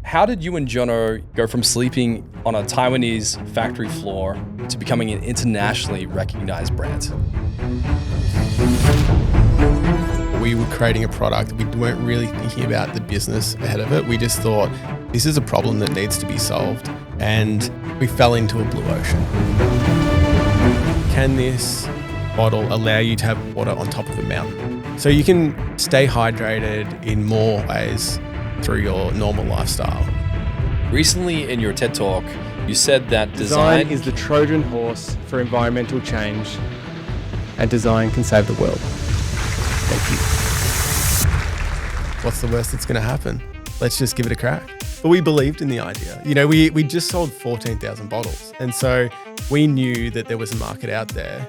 How did you and Jono go from sleeping on a Taiwanese factory floor to becoming an internationally recognized brand? We were creating a product. We weren't really thinking about the business ahead of it. We just thought, this is a problem that needs to be solved. And we fell into a blue ocean. Can this bottle allow you to have water on top of a mountain? So you can stay hydrated in more ways through your normal lifestyle. Recently in your TED Talk, you said that Design is the Trojan horse for environmental change, and design can save the world. Thank you. What's the worst that's going to happen? Let's just give it a crack. But we believed in the idea. You know, we just sold 14,000 bottles. And so we knew that there was a market out there.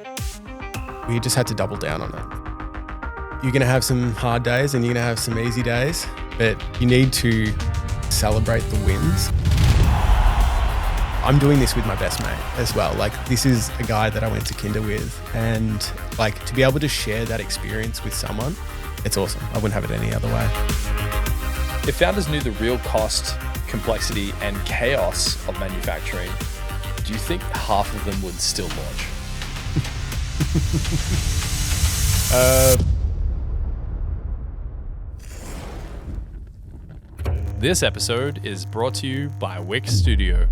We just had to double down on it. You're going to have some hard days and you're going to have some easy days, but you need to celebrate the wins. I'm doing this with my best mate as well. Like, this is a guy that I went to kinder with, and like, to be able to share that experience with someone, it's awesome. I wouldn't have it any other way. If founders knew the real cost, complexity, and chaos of manufacturing, do you think half of them would still launch? This episode is brought to you by Wix Studio.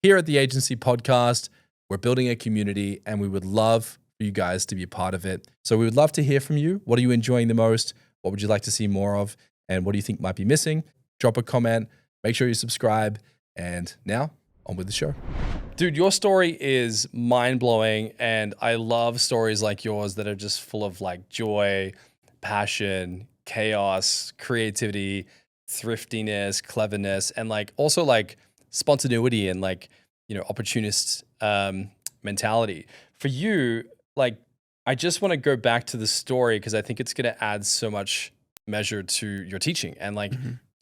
Here at the Agency Podcast, we're building a community and we would love for you guys to be a part of it. So we would love to hear from you. What are you enjoying the most? What would you like to see more of? And what do you think might be missing? Drop a comment, make sure you subscribe. And now, on with the show. Dude, your story is mind-blowing, and I love stories like yours that are just full of like joy, passion, chaos, creativity, thriftiness, cleverness, and like also like spontaneity and like, you know, opportunist mentality. For you, like, I just want to go back to the story because I think it's going to add so much measure to your teaching and like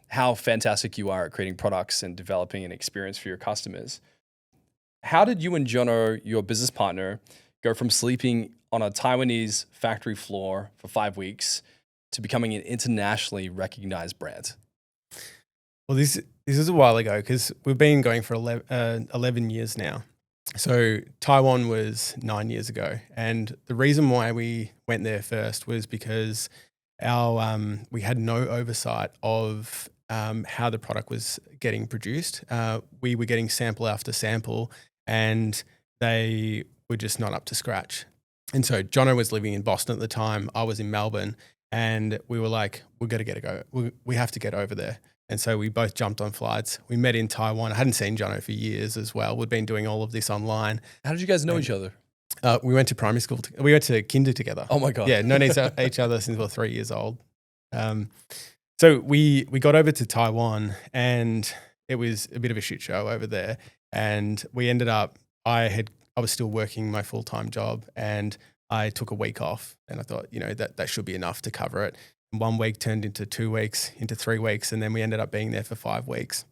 how fantastic you are at creating products and developing an experience for your customers. How did you and Jono, your business partner, go from sleeping on a Taiwanese factory floor for 5 weeks to becoming an internationally recognized brand? Well, this is a while ago because we've been going for 11 years now. So Taiwan was 9 years ago. And the reason why we went there first was because we had no oversight of how the product was getting produced. We were getting sample after sample and they were just not up to scratch. And so Jono was living in Boston at the time. I was in Melbourne, and we were like, we have to get over there. And so we both jumped on flights. We met in Taiwan. I hadn't seen Jono for years as well. We'd been doing all of this online. How did you guys know each other? We went to primary school. We went to kinder together. Oh my God. Yeah, known each other since we were 3 years old. So we got over to Taiwan, and it was a bit of a shit show over there. And we ended up, I was still working my full-time job, and I took a week off, and I thought, you know, that should be enough to cover it. And 1 week turned into 2 weeks, into 3 weeks, and then we ended up being there for 5 weeks,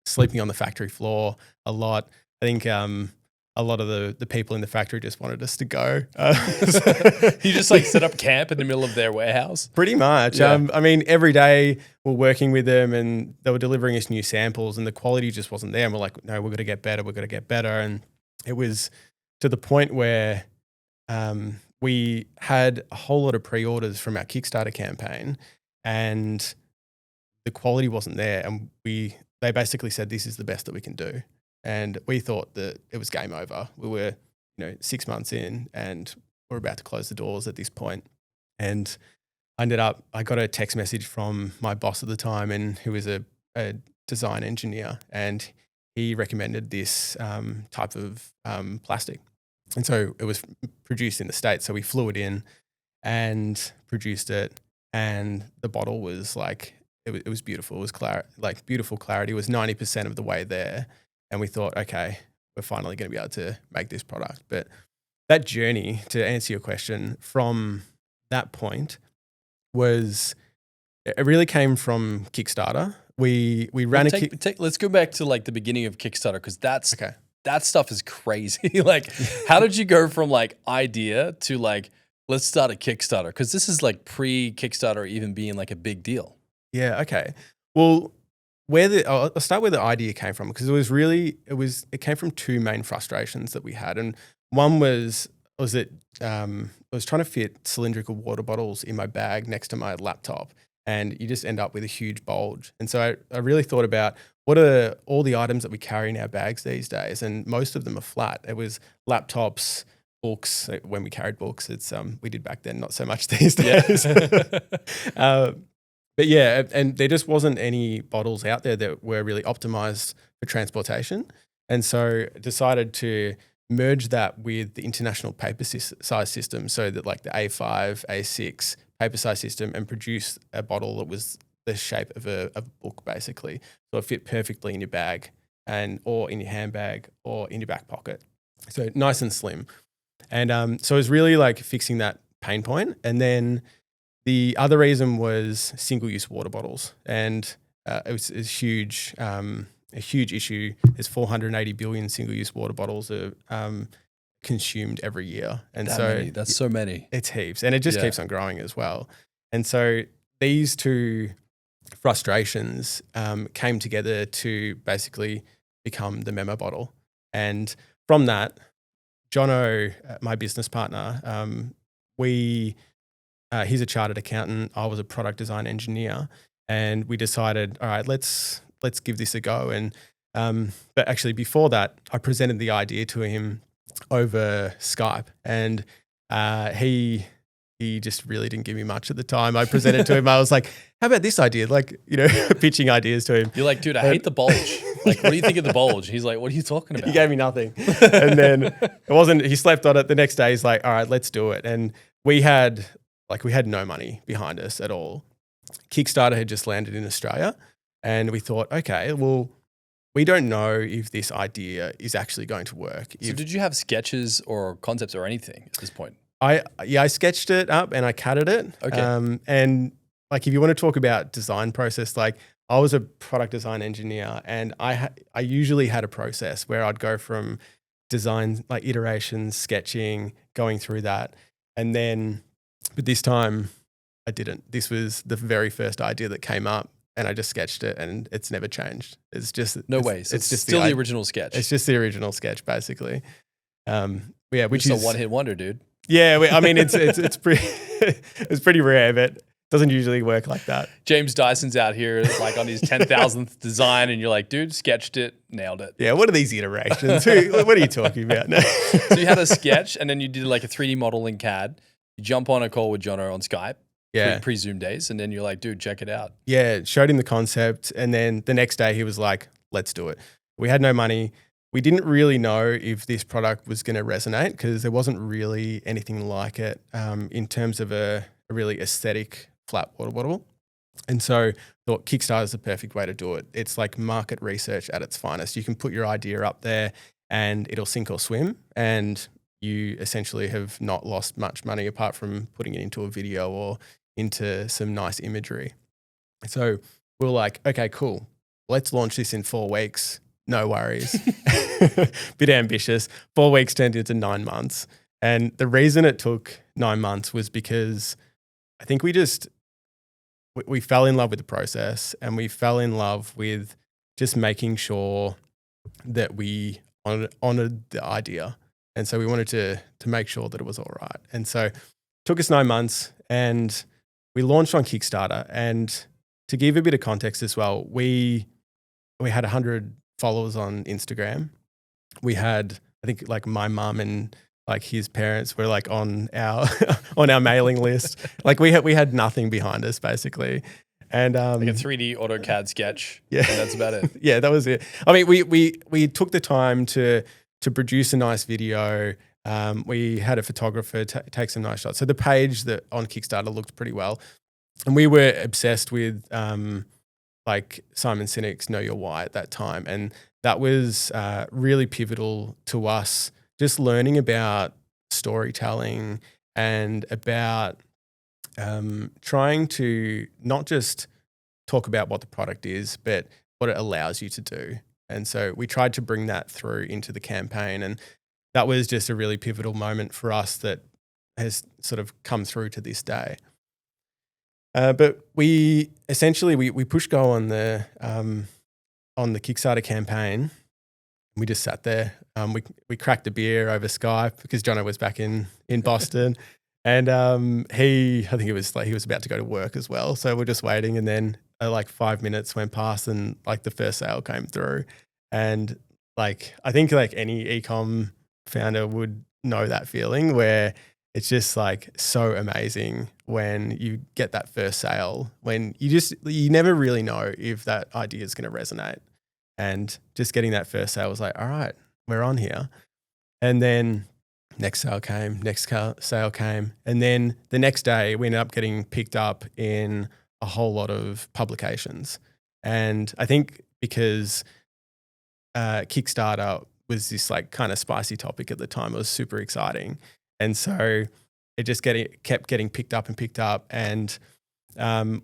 sleeping on the factory floor a lot. I think a lot of the people in the factory just wanted us to go. You just like set up camp in the middle of their warehouse? Pretty much. Yeah. I mean, every day we're working with them and they were delivering us new samples and the quality just wasn't there. And we're like, no, we've got to get better. We've got to get better. And it was to the point where we had a whole lot of pre-orders from our Kickstarter campaign and the quality wasn't there. And they basically said, this is the best that we can do. And we thought that it was game over. We were, 6 months in and we're about to close the doors at this point. And I got a text message from my boss at the time, and who was a design engineer, and he recommended this type of plastic. And so it was produced in the States. So we flew it in and produced it, and the bottle was like, it was beautiful. It was beautiful clarity. It was 90% of the way there. And we thought, okay, we're finally going to be able to make this product. But that journey, to answer your question, from that point it really came from Kickstarter. We ran let's go back to like the beginning of Kickstarter, because that stuff is crazy. Like, how did you go from like idea to like, Let's start a Kickstarter, because this is like pre-Kickstarter even being like a big deal. Yeah. Okay. Well, I'll start where the idea came from, because it came from two main frustrations that we had, and one was that I was trying to fit cylindrical water bottles in my bag next to my laptop, and you just end up with a huge bulge. And so I really thought about what are all the items that we carry in our bags these days, and most of them are flat. It was laptops, books. When we carried books, it's we did back then, not so much these days. Yeah. But yeah, and there just wasn't any bottles out there that were really optimized for transportation. And so decided to merge that with the international paper size system, so that like the A5, A6 paper size system, and produce a bottle that was the shape of a book, basically. So it fit perfectly in your bag or in your handbag or in your back pocket. So nice and slim. And so it was really like fixing that pain point. And then the other reason was single-use water bottles, and it was a huge issue. There's 480 billion single-use water bottles are consumed every year, and That's so many. It's heaps, and it just keeps on growing as well. And so these two frustrations came together to basically become the Memo Bottle. And from that, Jono, my business partner, he's a chartered accountant. I was a product design engineer, and we decided, all right, let's give this a go. And but actually, before that, I presented the idea to him over Skype, and he just really didn't give me much at the time. I presented to him. I was like, "How about this idea?" Like, pitching ideas to him. You're like, "Dude, I hate the bulge. Like, what do you think of the bulge?" He's like, "What are you talking about?" He gave me nothing, and then it wasn't. He slept on it. The next day, he's like, "All right, let's do it." And we had no money behind us at all. Kickstarter had just landed in Australia, and we thought, okay, well, we don't know if this idea is actually going to work. So did you have sketches or concepts or anything at this point? I sketched it up and I cutted it. Okay. And like, if you want to talk about design process, like I was a product design engineer, and I usually had a process where I'd go from design, like iterations, sketching, going through that, and then. But this time I didn't. This was the very first idea that came up, and I just sketched it, and it's never changed. It's just So it's just still the original sketch. It's just the original sketch, basically. Which is a one-hit wonder, dude. Yeah, I mean it's pretty it's pretty rare, but it doesn't usually work like that. James Dyson's out here like on his 10,000th design, and you're like, dude, sketched it, nailed it. Yeah, what are these iterations? What are you talking about? No. So you had a sketch, and then you did like a 3D model in CAD. You jump on a call with Jono on Skype, pre-Zoom days, and then you're like, dude, check it out. Yeah, showed him the concept, and then the next day he was like, let's do it. We had no money. We didn't really know if this product was going to resonate, because there wasn't really anything like it in terms of a really aesthetic flat water bottle. And so I thought Kickstarter is the perfect way to do it. It's like market research at its finest. You can put your idea up there and it'll sink or swim, and you essentially have not lost much money apart from putting it into a video or into some nice imagery. So we're like, okay, cool. Let's launch this in 4 weeks. No worries. Bit ambitious. 4 weeks turned into 9 months. And the reason it took 9 months was because I think we fell in love with the process, and we fell in love with just making sure that we honored the idea. And so we wanted to make sure that it was all right. And so it took us 9 months, and we launched on Kickstarter. And to give a bit of context as well, we had 100 followers on Instagram. We had, I think, like my mum and like his parents were like on our mailing list. Like we had nothing behind us, basically. And like a 3D AutoCAD sketch. Yeah, and that's about it. Yeah, that was it. I mean, we took the time to produce a nice video. We had a photographer take some nice shots. So the page that on Kickstarter looked pretty well. And we were obsessed with like Simon Sinek's Know Your Why at that time. And that was really pivotal to us, just learning about storytelling and about trying to not just talk about what the product is, but what it allows you to do. And so we tried to bring that through into the campaign. And that was just a really pivotal moment for us that has sort of come through to this day. But we essentially we pushed go on the Kickstarter campaign. We just sat there. We cracked a beer over Skype because Jono was back in Boston, and I think it was like he was about to go to work as well. So we're just waiting, and then like 5 minutes went past, and like the first sale came through, and like I think like any e-com founder would know that feeling where it's just like so amazing when you get that first sale, when you never really know if that idea is going to resonate. And just getting that first sale was like, all right, we're on here. And then next sale came. And then the next day we ended up getting picked up in a whole lot of publications. And I think because Kickstarter was this like kind of spicy topic at the time, it was super exciting. And so it just kept getting picked up. And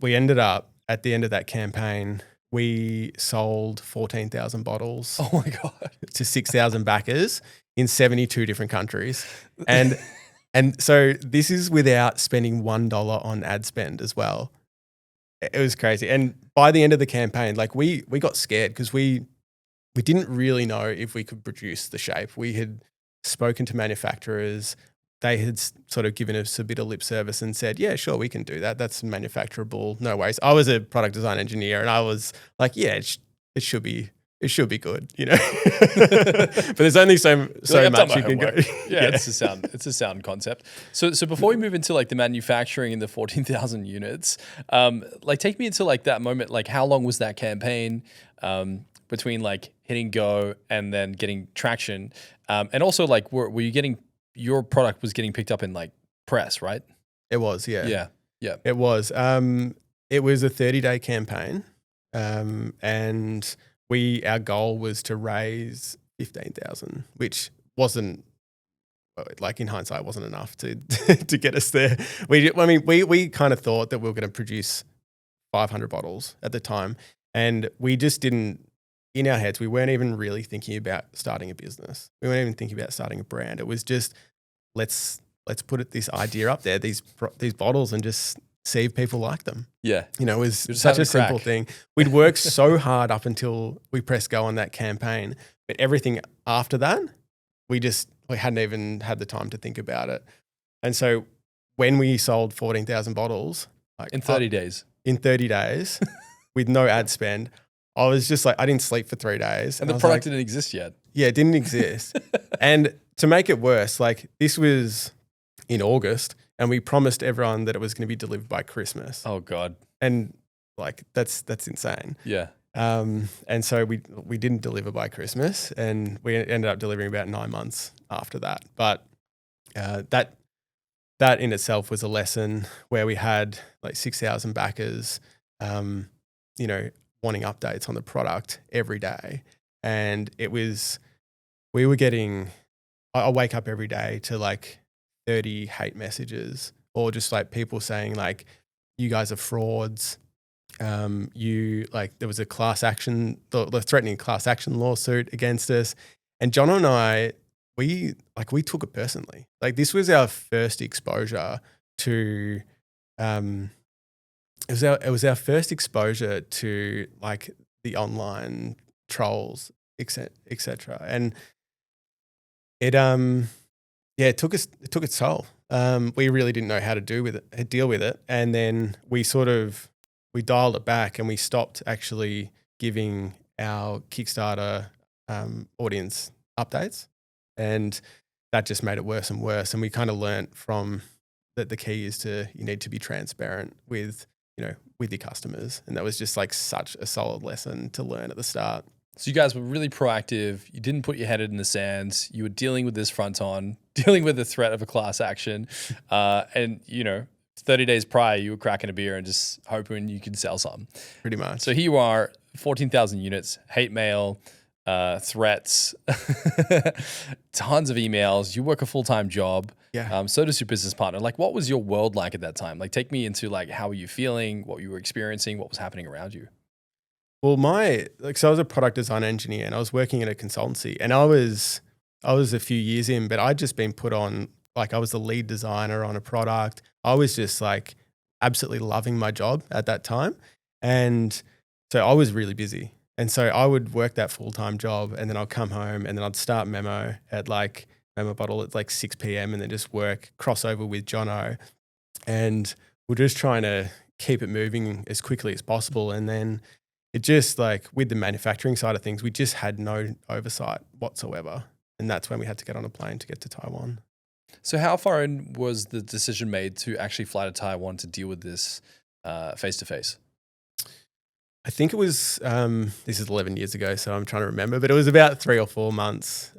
we ended up at the end of that campaign, we sold 14,000 bottles. Oh my God. To 6,000 backers in 72 different countries. And so this is without spending $1 on ad spend as well. It was crazy. And by the end of the campaign, like we got scared because we didn't really know if we could produce the shape. We had spoken to manufacturers. They had sort of given us a bit of lip service and said, yeah, sure, we can do that. That's manufacturable. No worries. I was a product design engineer and I was like, yeah, it should be good, you know. But there's only so much you can go. Yeah, it's a sound concept. So before we move into like the manufacturing and the 14,000 units, like take me into like that moment. Like how long was that campaign between like hitting go and then getting traction? And also like were you getting your product was getting picked up in like press, right? It was, yeah. Yeah. It was. It was a 30-day campaign, and our goal was to raise 15,000, which wasn't, like in hindsight, wasn't enough to to get us there. We kind of thought that we were going to produce 500 bottles at the time, and we just didn't. In our heads, we weren't even really thinking about starting a business. We weren't even thinking about starting a brand. It was just let's put this idea up there, these bottles, and just see if people like them. Yeah, you know, it was such a simple thing. We'd worked so hard up until we pressed go on that campaign, but everything after that, we hadn't even had the time to think about it. And so when we sold 14,000 bottles, like in 30 days, with no ad spend. I was just like, I didn't sleep for 3 days. And the product didn't exist yet. Yeah, it didn't exist. And to make it worse, like this was in August and we promised everyone that it was going to be delivered by Christmas. Oh God. And like, that's insane. Yeah. And so we didn't deliver by Christmas and we ended up delivering about 9 months after that. But that in itself was a lesson where we had like 6,000 backers, you know, wanting updates on the product every day. And we were getting, I wake up every day to like 30 hate messages or just like people saying like, you guys are frauds. There was a class action, the threatening class action lawsuit against us. And John and I, we took it personally. Like this was our first exposure to, it was our first exposure to like the online trolls, et cetera. And it took its toll. We really didn't know how to deal with it. And then we dialed it back and we stopped actually giving our Kickstarter audience updates. And that just made it worse and worse. And we kind of learned from that the key is you need to be transparent with your customers. And that was just like such a solid lesson to learn at the start. So you guys were really proactive. You didn't put your head in the sand. You were dealing with this front on, dealing with the threat of a class action. And 30 days prior, you were cracking a beer and just hoping you could sell something. Pretty much. So here you are, 14,000 units, hate mail, threats, tons of emails. You work a full-time job. Yeah. So does your business partner. Like, what was your world like at that time? Like, take me into like, how were you feeling? What you were experiencing? What was happening around you? Well, so I was a product design engineer and I was working at a consultancy and I was a few years in, but I'd just been put on I was the lead designer on a product. I was just like absolutely loving my job at that time. And so I was really busy. And so I would work that full-time job, and then I'd come home, and then I'd start Memo at like Memo Bottle at like 6 p.m. and then just work, crossover with Jono. And we're just trying to keep it moving as quickly as possible. And then it just like with the manufacturing side of things, we just had no oversight whatsoever. And that's when we had to get on a plane to get to Taiwan. So how far in was the decision made to actually fly to Taiwan to deal with this face-to-face? I think it was, this is 11 years ago, so I'm trying to remember, but it was about 3 or 4 months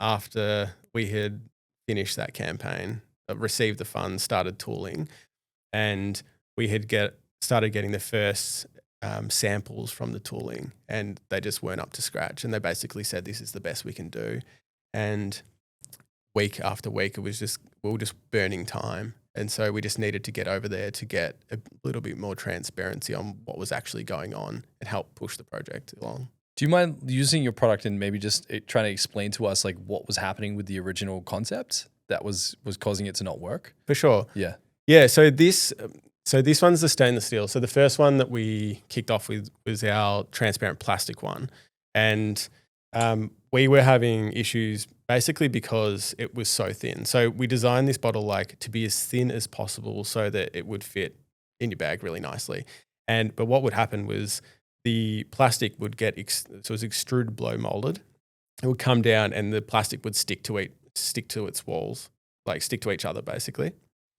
after we had finished that campaign, received the funds, started tooling, and we had started getting the first samples from the tooling, and they just weren't up to scratch. And they basically said, this is the best we can do. And week after week, we were just burning time. And so we just needed to get over there to get a little bit more transparency on what was actually going on and help push the project along. Do you mind using your product and maybe just trying to explain to us like what was happening with the original concept that was causing it to not work? For sure. Yeah. Yeah. So this one's the stainless steel. So the first one that we kicked off with was our transparent plastic one. And we were having issues basically because it was so thin. So we designed this bottle like to be as thin as possible so that it would fit in your bag really nicely. But what would happen was the plastic would get, so it was extruded blow molded. It would come down and the plastic would stick to its walls, like stick to each other basically.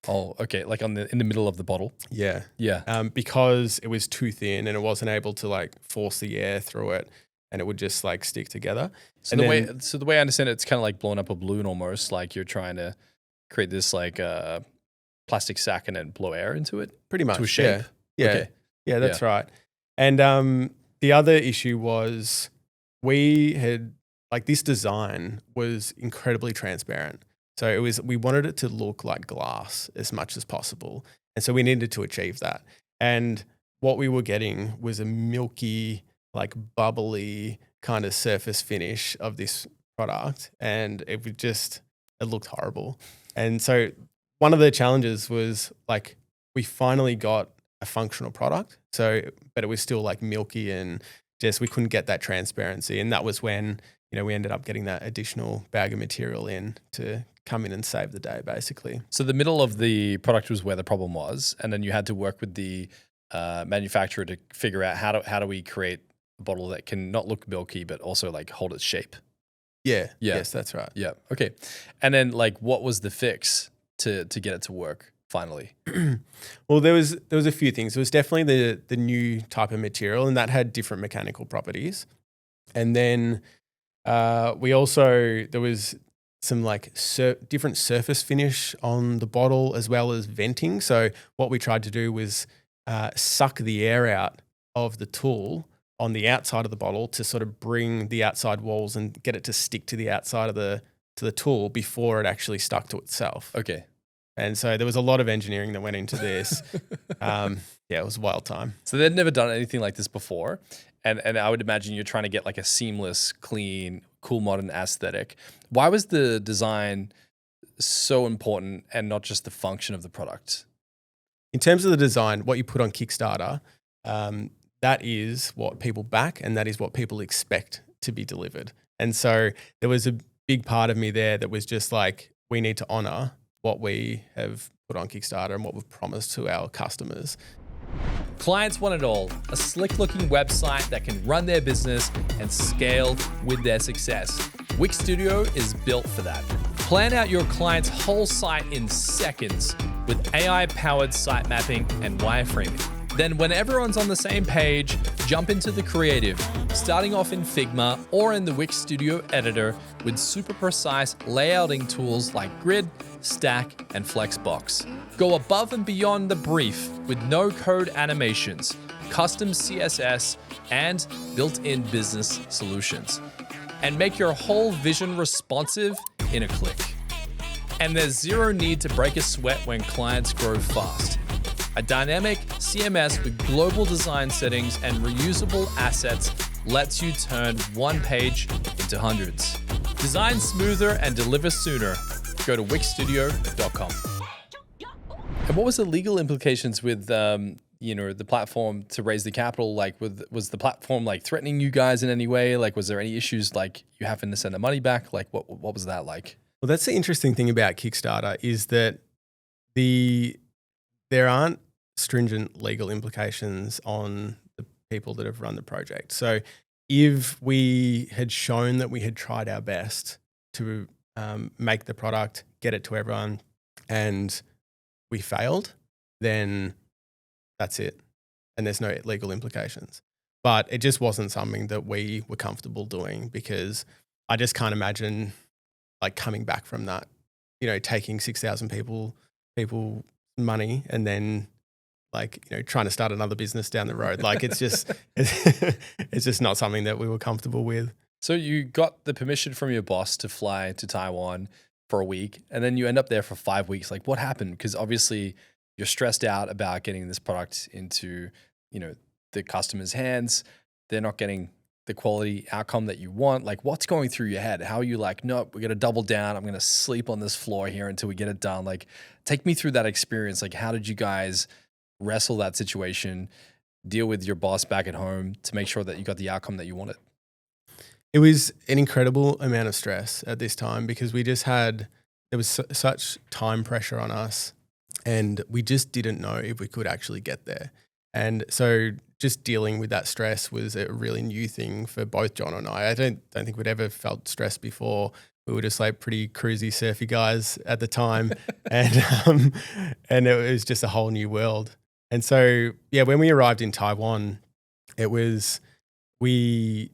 Oh, okay. Like in the middle of the bottle. Yeah. Yeah. Because it was too thin and it wasn't able to like force the air through it, and it would just like stick together. So the way I understand it, it's kind of like blowing up a balloon almost, like you're trying to create this like plastic sack and then blow air into it. Pretty much. To a shape. Yeah. Okay. Yeah, that's right. And the other issue was we had like this design was incredibly transparent. So we wanted it to look like glass as much as possible. And so we needed to achieve that. And what we were getting was a milky, like bubbly kind of surface finish of this product. And it looked horrible. And so one of the challenges was like, we finally got a functional product. But it was still like milky and we couldn't get that transparency. And that was when, we ended up getting that additional bag of material in to come in and save the day basically. So the middle of the product was where the problem was. And then you had to work with the manufacturer to figure out how do we create a bottle that can not look milky, but also like hold its shape. Yeah. Yes, that's right. Yeah. Okay. And then like, what was the fix to get it to work finally? Well, there was a few things. It was definitely the new type of material, and that had different mechanical properties. And then there was some like different surface finish on the bottle as well as venting. So what we tried to do was suck the air out of the tool on the outside of the bottle to sort of bring the outside walls and get it to stick to the outside of the tool before it actually stuck to itself. Okay. And so there was a lot of engineering that went into this. It was a wild time. So they'd never done anything like this before. And I would imagine you're trying to get like a seamless, clean, cool, modern aesthetic. Why was the design so important and not just the function of the product? In terms of the design, what you put on Kickstarter, that is what people back and that is what people expect to be delivered. And so there was a big part of me there that was just like, we need to honor what we have put on Kickstarter and what we've promised to our customers. Clients want it all. A slick-looking website that can run their business and scale with their success. Wix Studio is built for that. Plan out your client's whole site in seconds with AI-powered site mapping and wireframing. Then when everyone's on the same page, jump into the creative, starting off in Figma or in the Wix Studio editor with super precise layouting tools like Grid, Stack, and Flexbox. Go above and beyond the brief with no-code animations, custom CSS, and built-in business solutions. And make your whole vision responsive in a click. And there's zero need to break a sweat when clients grow fast. A dynamic CMS with global design settings and reusable assets lets you turn one page into hundreds. Design smoother and deliver sooner. go to wixstudio.com. And what was the legal implications with the platform to raise the capital? Like, was the platform like threatening you guys in any way? Like, was there any issues like you having to send the money back? Like, what was that like? Well, that's the interesting thing about Kickstarter is that there aren't stringent legal implications on the people that have run the project. So if we had shown that we had tried our best to make the product, get it to everyone, and we failed, then that's it. And there's no legal implications. But it just wasn't something that we were comfortable doing, because I just can't imagine like coming back from that, taking 6,000 people money and then like, trying to start another business down the road. Like it's just not something that we were comfortable with. So you got the permission from your boss to fly to Taiwan for a week, and then you end up there for 5 weeks. Like, what happened? Because obviously you're stressed out about getting this product into, the customer's hands. They're not getting the quality outcome that you want. Like, what's going through your head? How are you like, nope, we're going to double down. I'm going to sleep on this floor here until we get it done. Like, take me through that experience. Like, how did you guys wrestle that situation, deal with your boss back at home to make sure that you got the outcome that you wanted? It was an incredible amount of stress at this time, because there was such time pressure on us, and we just didn't know if we could actually get there. And so just dealing with that stress was a really new thing for both John and I. I don't think we'd ever felt stressed before. We were just like pretty cruisy, surfy guys at the time. and it was just a whole new world. And so, yeah, when we arrived in Taiwan, we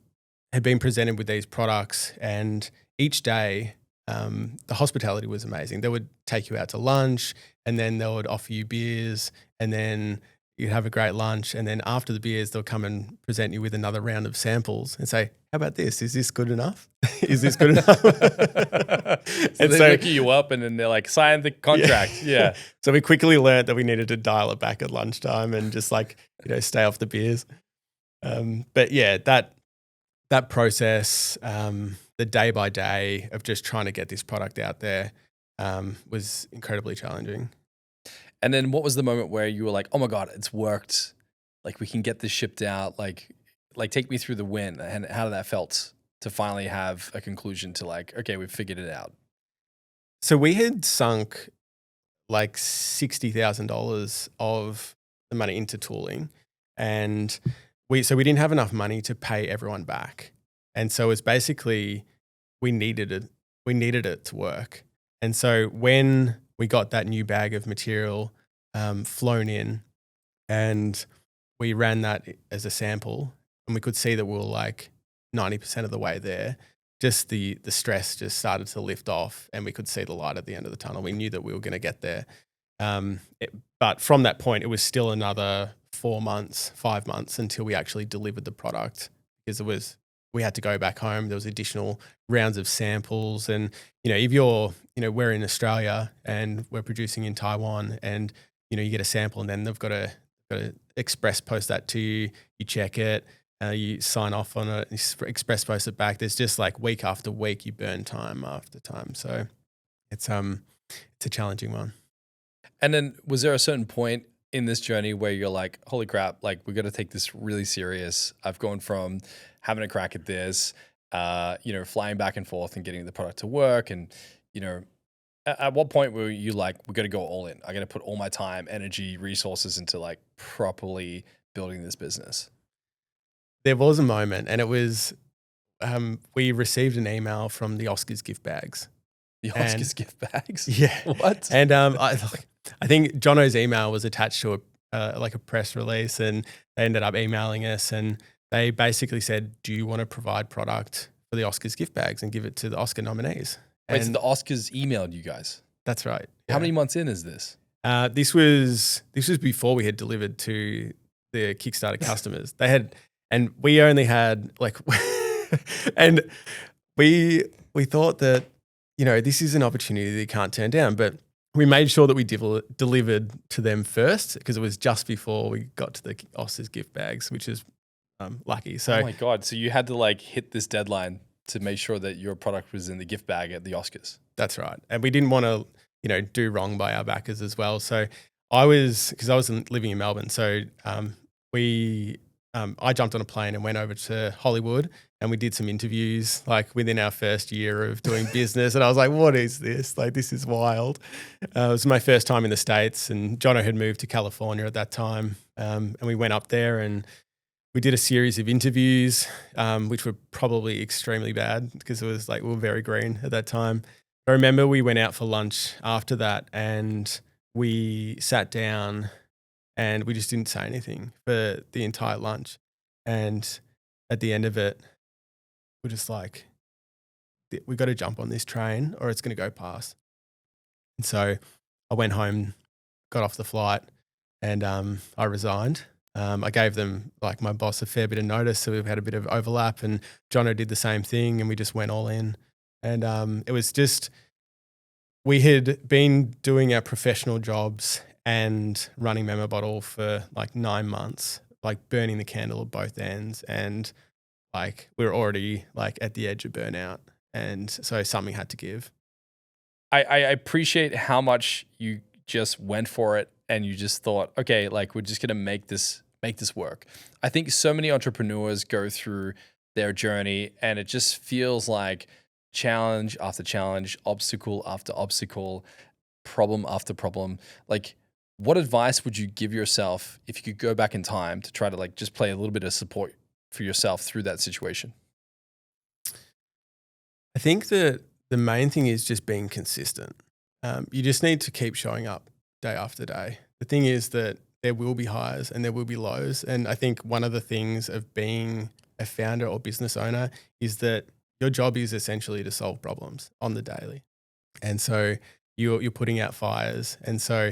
had been presented with these products, and each day the hospitality was amazing. They would take you out to lunch, and then they would offer you beers, and then you'd have a great lunch. And then after the beers, they'll come and present you with another round of samples and say, how about this? Is this good enough? Is this good enough? And they pick you up and then they're like, sign the contract. Yeah. So we quickly learned that we needed to dial it back at lunchtime and just like, stay off the beers. But yeah, that process, the day by day of just trying to get this product out there was incredibly challenging. And then what was the moment where you were like, oh my God, it's worked. Like, we can get this shipped out. Like take me through the win, and how did that felt to finally have a conclusion to like, okay, we've figured it out. So we had sunk like $60,000 of the money into tooling, and we didn't have enough money to pay everyone back. And so it's basically, we needed it to work. And so when we got that new bag of material flown in, and we ran that as a sample, and we could see that we were like 90% of the way there, just the stress just started to lift off, and we could see the light at the end of the tunnel. We knew that we were going to get there. But from that point, it was still another 5 months until we actually delivered the product, because we had to go back home. There was additional rounds of samples. And, if we're in Australia and we're producing in Taiwan, and, you get a sample, and then they've got to express post that to you, you check it, you sign off on it, you express post it back. There's just like week after week, you burn time after time. So it's a challenging one. And then was there a certain point in this journey where you're like, holy crap, like, we got to take this really serious. I've gone from having a crack at this, flying back and forth and getting the product to work. And, at what point were you like, we got to go all in? I got to put all my time, energy, resources into like properly building this business? There was a moment, and it was, we received an email from the Oscars gift bags. The Oscars gift bags? Yeah. What? And I think Jono's email was attached to a press release, and they ended up emailing us, and they basically said, do you want to provide product for the Oscars gift bags and give it to the Oscar nominees? Wait, so the Oscars emailed you guys? That's right. How many months in is this? This was before we had delivered to the Kickstarter customers. They had, and we only had like, and we thought that, this is an opportunity that you can't turn down, but we made sure that we delivered to them first, because it was just before we got to the Oscars gift bags, which is lucky. So, oh my God. So you had to like hit this deadline to make sure that your product was in the gift bag at the Oscars. That's right. And we didn't want to, do wrong by our backers as well. So because I was living in Melbourne, so I jumped on a plane and went over to Hollywood, and we did some interviews like within our first year of doing business. And I was like, what is this? Like, this is wild. It was my first time in the States, and Jono had moved to California at that time. And we went up there and we did a series of interviews, which were probably extremely bad because it was like we were very green at that time. I remember we went out for lunch after that, and we sat down and we just didn't say anything for the entire lunch. And at the end of it, we're just like, we got to jump on this train or it's going to go past. And so I went home, got off the flight, and I resigned. I gave them, like, my boss a fair bit of notice, so we've had a bit of overlap, and Jono did the same thing, and we just went all in. And it was just, we had been doing our professional jobs and running Memo Bottle for like 9 months, like burning the candle at both ends. And like, we were already like at the edge of burnout. And so something had to give. I appreciate how much you just went for it and you just thought, okay, like, we're just going to make this work. I think so many entrepreneurs go through their journey and it just feels like challenge after challenge, obstacle after obstacle, problem after problem. Like, what advice would you give yourself if you could go back in time to try to like just play a little bit of support for yourself through that situation? I think that the main thing is just being consistent. You just need to keep showing up day after day. The thing is that there will be highs and there will be lows. And I think one of the things of being a founder or business owner is that your job is essentially to solve problems on the daily. And so you're putting out fires. And so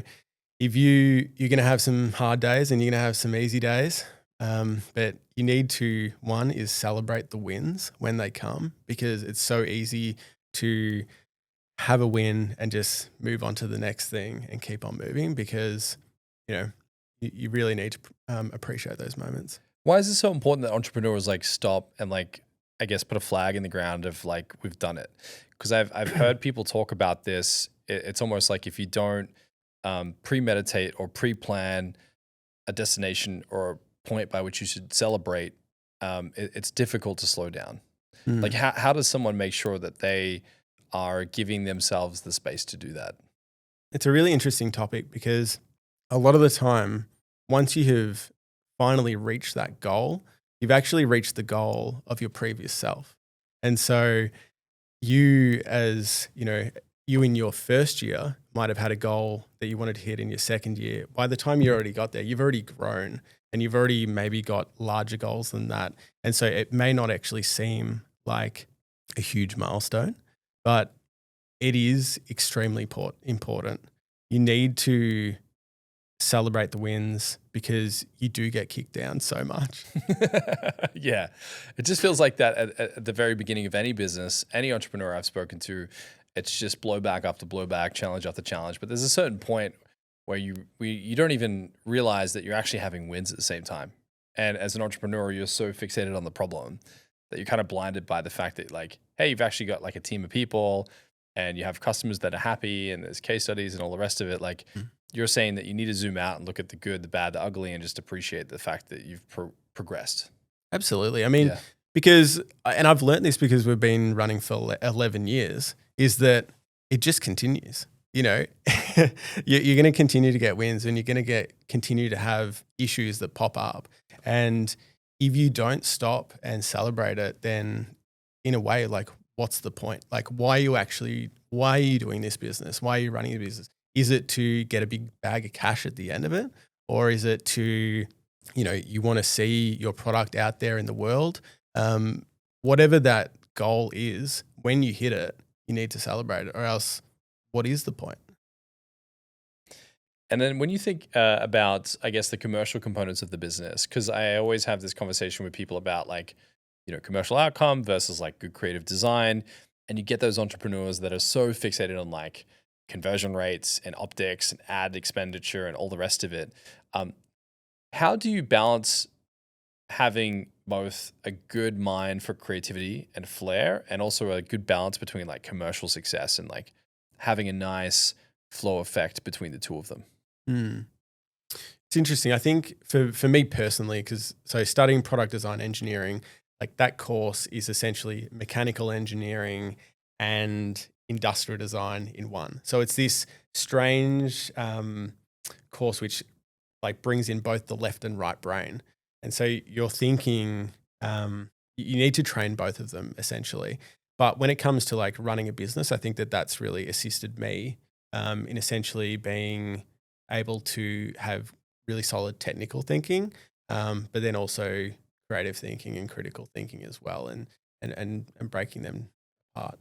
if you're going to have some hard days and you're going to have some easy days, but you need to, one is celebrate the wins when they come, because it's so easy to have a win and just move on to the next thing and keep on moving, because, you really need to appreciate those moments. Why is it so important that entrepreneurs like stop and like, I guess, put a flag in the ground of like, we've done it? Because I've heard people talk about this. It's almost like if you don't premeditate or pre-plan a destination or a point by which you should celebrate, it's difficult to slow down. Like, how does someone make sure that they are giving themselves the space to do that? It's a really interesting topic, because a lot of the time, once you have finally reached that goal, you've actually reached the goal of your previous self. And so you in your first year might have had a goal that you wanted to hit in your second year. By the time you already got there, you've already grown and you've already maybe got larger goals than that. And so it may not actually seem like a huge milestone, but it is extremely important. You need to celebrate the wins, because you do get kicked down so much. Yeah. It just feels like that at the very beginning of any business, any entrepreneur I've spoken to, it's just blowback after blowback, challenge after challenge. But there's a certain point where you don't even realize that you're actually having wins at the same time. And as an entrepreneur, you're so fixated on the problem that you're kind of blinded by the fact that, like, hey, you've actually got like a team of people and you have customers that are happy and there's case studies and all the rest of it. Like, you're saying that you need to zoom out and look at the good, the bad, the ugly, and just appreciate the fact that you've progressed. Absolutely. I mean, because, and I've learned this because we've been running for 11 years, is that it just continues. You're going to continue to get wins and you're going to continue to have issues that pop up. And if you don't stop and celebrate it, then in a way, like, what's the point? Like, why are you doing this business? Why are you running a business? Is it to get a big bag of cash at the end of it? Or is it to, you want to see your product out there in the world? Whatever that goal is, when you hit it, you need to celebrate it, or else what is the point? And then when you think about, I guess, the commercial components of the business, because I always have this conversation with people about like, commercial outcome versus like good creative design. And you get those entrepreneurs that are so fixated on like conversion rates and optics and ad expenditure and all the rest of it. How do you balance having both a good mind for creativity and flair, and also a good balance between like commercial success and like having a nice flow effect between the two of them. Mm. It's interesting. I think for me personally, because so studying product design engineering, like that course is essentially mechanical engineering and industrial design in one. So it's this strange course which like brings in both the left and right brain. And so you're thinking you need to train both of them essentially. But when it comes to like running a business, I think that that's really assisted me in essentially being able to have really solid technical thinking, but then also creative thinking and critical thinking as well, and breaking them apart.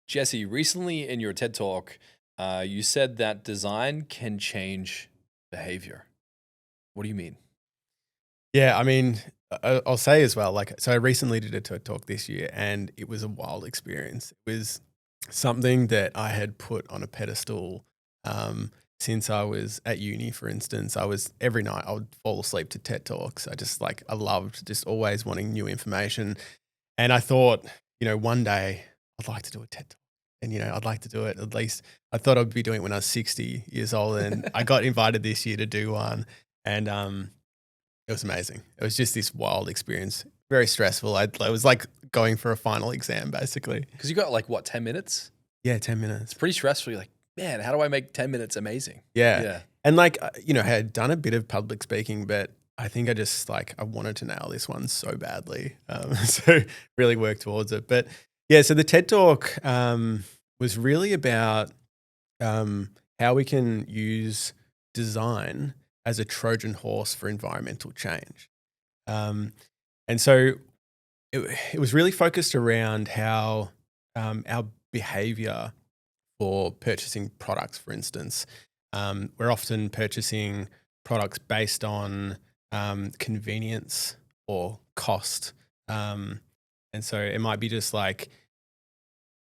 Jesse, recently in your TED Talk, you said that design can change behavior. What do you mean? Yeah, I mean, I'll say as well, like, so I recently did a TED Talk this year and it was a wild experience. It was something that I had put on a pedestal since I was at uni, for instance. Every night I would fall asleep to TED Talks. I loved just always wanting new information. And I thought, one day I'd like to do a TED Talk. And, I'd like to do it at least. I thought I'd be doing it when I was 60 years old. And I got invited this year to do one. And it was amazing. It was just this wild experience. Very stressful. It was like going for a final exam, basically. Because you got like, what, 10 minutes? Yeah, 10 minutes. It's pretty stressful. You're like, man, how do I make 10 minutes amazing? Yeah. And like, I had done a bit of public speaking, but I think I just I wanted to nail this one so badly. So really worked towards it. But yeah, so the TED Talk was really about how we can use design as a Trojan horse for environmental change. And so it was really focused around how our behavior for purchasing products, for instance, we're often purchasing products based on convenience or cost. And so it might be just like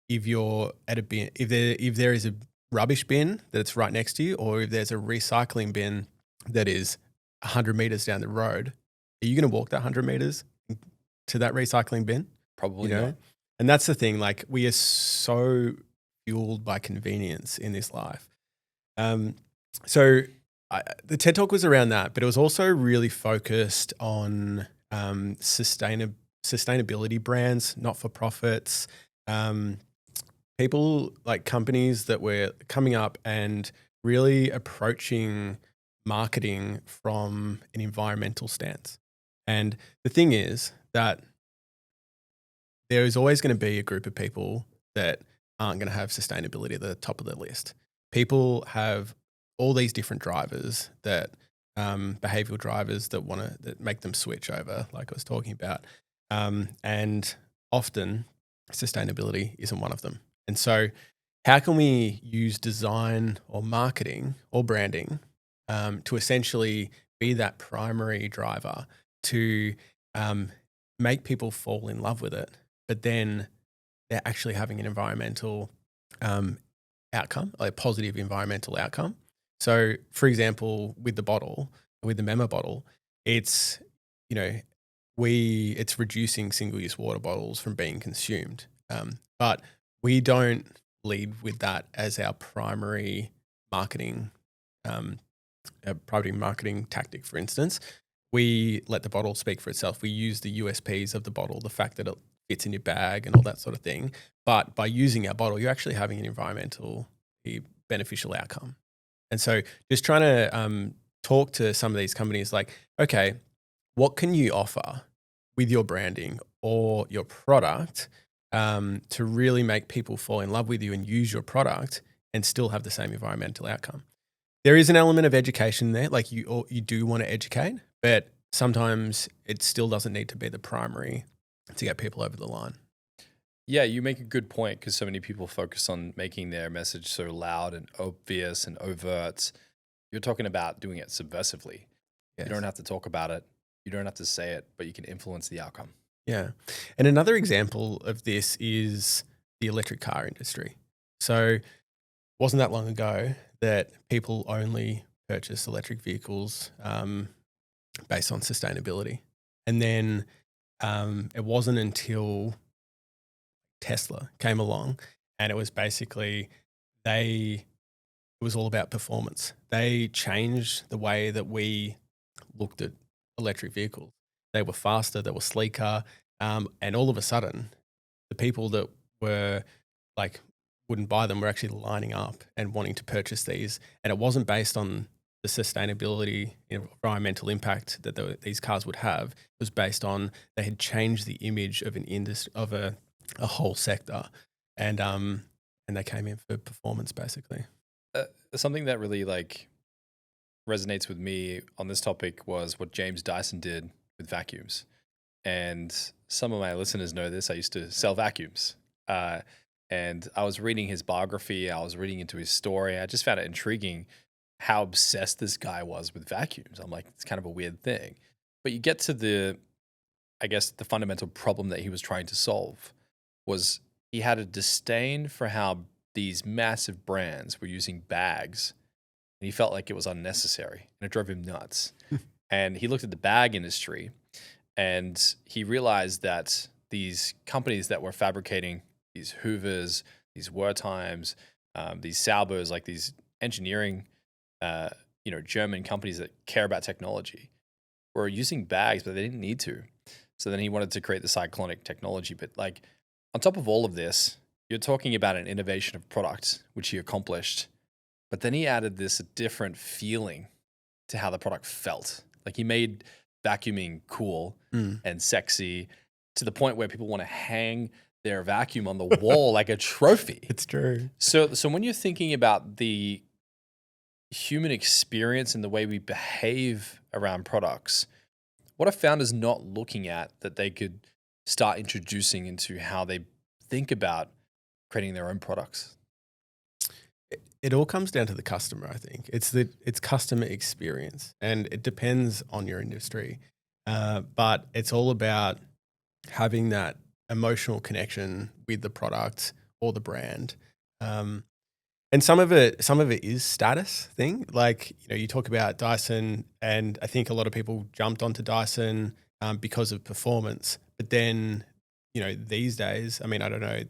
if you're at a bin, if there is a rubbish bin that's right next to you, or if there's a recycling bin that is 100 meters down the road, are you going to walk that 100 meters to that recycling bin? Probably not. And that's the thing, like we are so fueled by convenience in this life. So the TED Talk was around that, but it was also really focused on sustainability brands, not-for-profits, people like companies that were coming up and really approaching marketing from an environmental stance. And the thing is that there is always going to be a group of people that aren't going to have sustainability at the top of the list. People have all these different drivers that behavioral drivers that make them switch over, like I was talking about. And often sustainability isn't one of them. And so how can we use design or marketing or branding to essentially be that primary driver to make people fall in love with it, but then they're actually having an environmental outcome, like a positive environmental outcome. So for example, with the Memo Bottle, it's, it's reducing single-use water bottles from being consumed. But we don't lead with that as our primary marketing tactic, for instance. We let the bottle speak for itself. We use the USPs of the bottle, the fact that it fits in your bag and all that sort of thing. But by using our bottle, you're actually having an environmentally beneficial outcome. And so just trying to talk to some of these companies like, okay, what can you offer with your branding or your product to really make people fall in love with you and use your product and still have the same environmental outcome? There is an element of education there, like you do want to educate, but sometimes it still doesn't need to be the primary to get people over the line. Yeah, you make a good point because so many people focus on making their message so loud and obvious and overt. You're talking about doing it subversively. Yes. You don't have to talk about it. You don't have to say it, but you can influence the outcome. Yeah. And another example of this is the electric car industry. So it wasn't that long ago that people only purchased electric vehicles based on sustainability. And then it wasn't until Tesla came along, and it was basically it was all about performance. They changed the way that we looked at electric vehicles. They were faster, they were sleeker, and all of a sudden, the people that were like wouldn't buy them were actually lining up and wanting to purchase these. And it wasn't based on the sustainability, environmental impact that these cars would have. It was based on they had changed the image of an industry, of a whole sector, and they came in for performance basically. Something that really like resonates with me on this topic was what James Dyson did with vacuums. And some of my listeners know this. I used to sell vacuums. And I was reading his biography. I was reading into his story. I just found it intriguing how obsessed this guy was with vacuums. I'm like, it's kind of a weird thing. But you get to the fundamental problem that he was trying to solve was he had a disdain for how these massive brands were using bags, and he felt like it was unnecessary, and it drove him nuts. And he looked at the bag industry, and he realized that these companies that were fabricating these Hoovers, these Wertheims, these Saubers, like these engineering, German companies that care about technology, were using bags, but they didn't need to. So then he wanted to create the cyclonic technology. But like on top of all of this, you're talking about an innovation of product, which he accomplished. But then he added this different feeling to how the product felt. Like he made vacuuming cool and sexy to the point where people want to hang their vacuum on the wall like a trophy. It's true. So when you're thinking about the human experience and the way we behave around products, what I found is not looking at that they could start introducing into how they think about creating their own products. It all comes down to the customer, I think. It's customer experience, and it depends on your industry. But it's all about having that emotional connection with the product or the brand. And some of it is status thing. Like, you talk about Dyson, and I think a lot of people jumped onto Dyson because of performance. But then, these days, I mean, I don't know,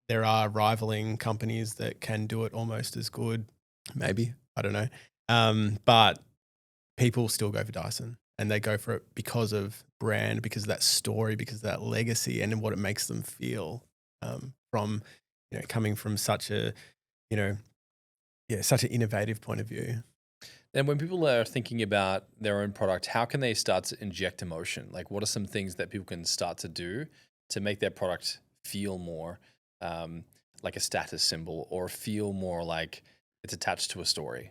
there are rivaling companies that can do it almost as good, maybe, I don't know. But people still go for Dyson, and they go for it because of brand, because of that story, because of that legacy, and what it makes them feel from, coming from such a, such an innovative point of view. And when people are thinking about their own product, how can they start to inject emotion? Like, what are some things that people can start to do to make their product feel more like a status symbol, or feel more like it's attached to a story?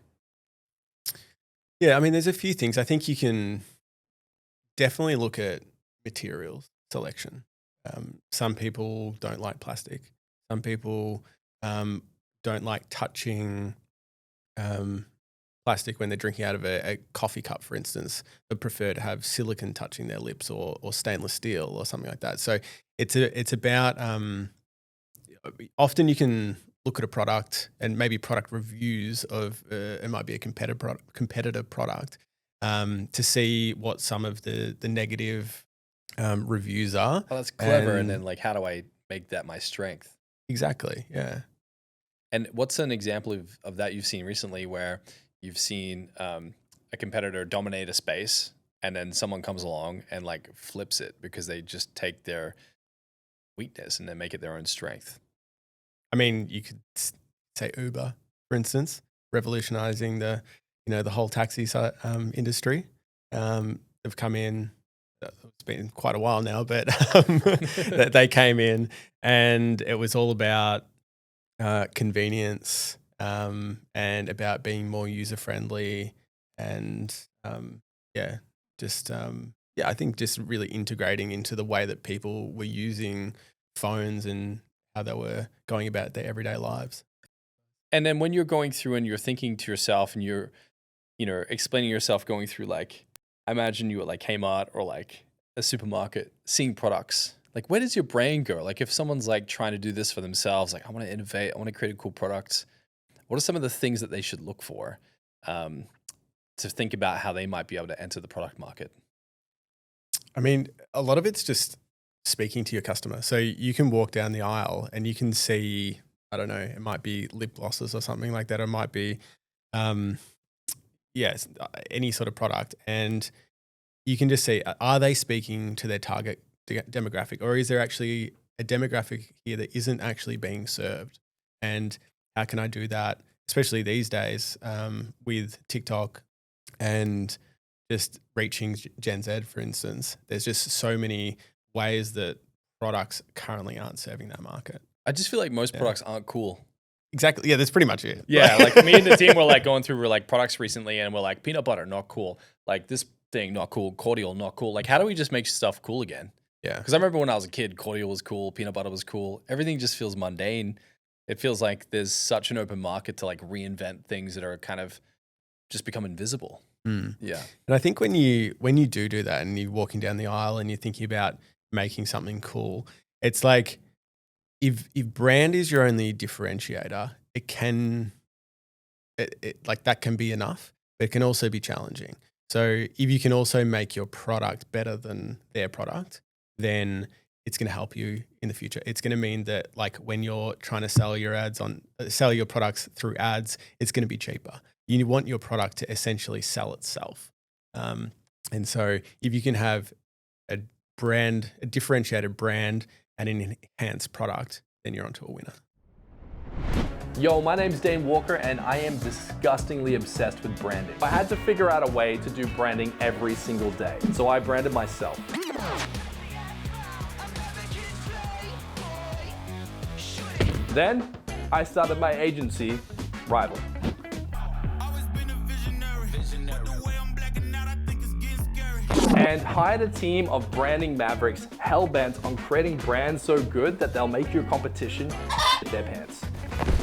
Yeah, I mean, there's a few things. I think you can definitely look at materials selection. Some people don't like plastic. Some people don't like touching plastic when they're drinking out of a coffee cup, for instance. They prefer to have silicone touching their lips, or stainless steel or something like that. So it's about often you can look at a product and maybe product reviews of it might be a competitor product to see what some of the negative reviews are. Oh, that's clever. And then like, how do I make that my strength? Exactly. Yeah. And what's an example of that you've seen recently, where you've seen a competitor dominate a space, and then someone comes along and like flips it because they just take their weakness and then make it their own strength? I mean, you could say Uber, for instance, revolutionizing the whole taxi industry. They've come in. It's been quite a while now, but they came in, and it was all about convenience and about being more user friendly, and I think just really integrating into the way that people were using phones and how they were going about their everyday lives. And then when you're going through and you're thinking to yourself and you're, explaining yourself, going through, like, I imagine you at like Kmart or like a supermarket seeing products. Like, where does your brain go? Like, if someone's like trying to do this for themselves, like, I want to innovate, I want to create a cool product. What are some of the things that they should look for to think about how they might be able to enter the product market? I mean, a lot of it's just speaking to your customer. So you can walk down the aisle and you can see, I don't know, it might be lip glosses or something like that. It might be, any sort of product. And you can just see, are they speaking to their target demographic, or is there actually a demographic here that isn't actually being served? And how can I do that, especially these days with TikTok and just reaching Gen Z, for instance? There's just so many ways that products currently aren't serving that market. I just feel like most products aren't cool. Exactly. Yeah, that's pretty much it. Yeah, like me and the team were like going through like products recently, and we're like, peanut butter, not cool. Like this thing, not cool. Cordial, not cool. Like, how do we just make stuff cool again? Yeah. Because I remember when I was a kid, cordial was cool, peanut butter was cool. Everything just feels mundane. It feels like there's such an open market to like reinvent things that are kind of just become invisible. Yeah. And I think when you do that and you're walking down the aisle and you're thinking about making something cool, it's like if brand is your only differentiator, it can that can be enough, but it can also be challenging. So if you can also make your product better than their product, then it's going to help you in the future. It's going to mean that like when you're trying to sell your products through ads, it's going to be cheaper. You want your product to essentially sell itself. And so if you can have a differentiated brand and an enhanced product, then you're onto a winner. Yo, my name's Dane Walker and I am disgustingly obsessed with branding. I had to figure out a way to do branding every single day, so I branded myself. Then I started my agency, Rival. And hired a team of branding mavericks hell-bent on creating brands so good that they'll make your competition shit their pants.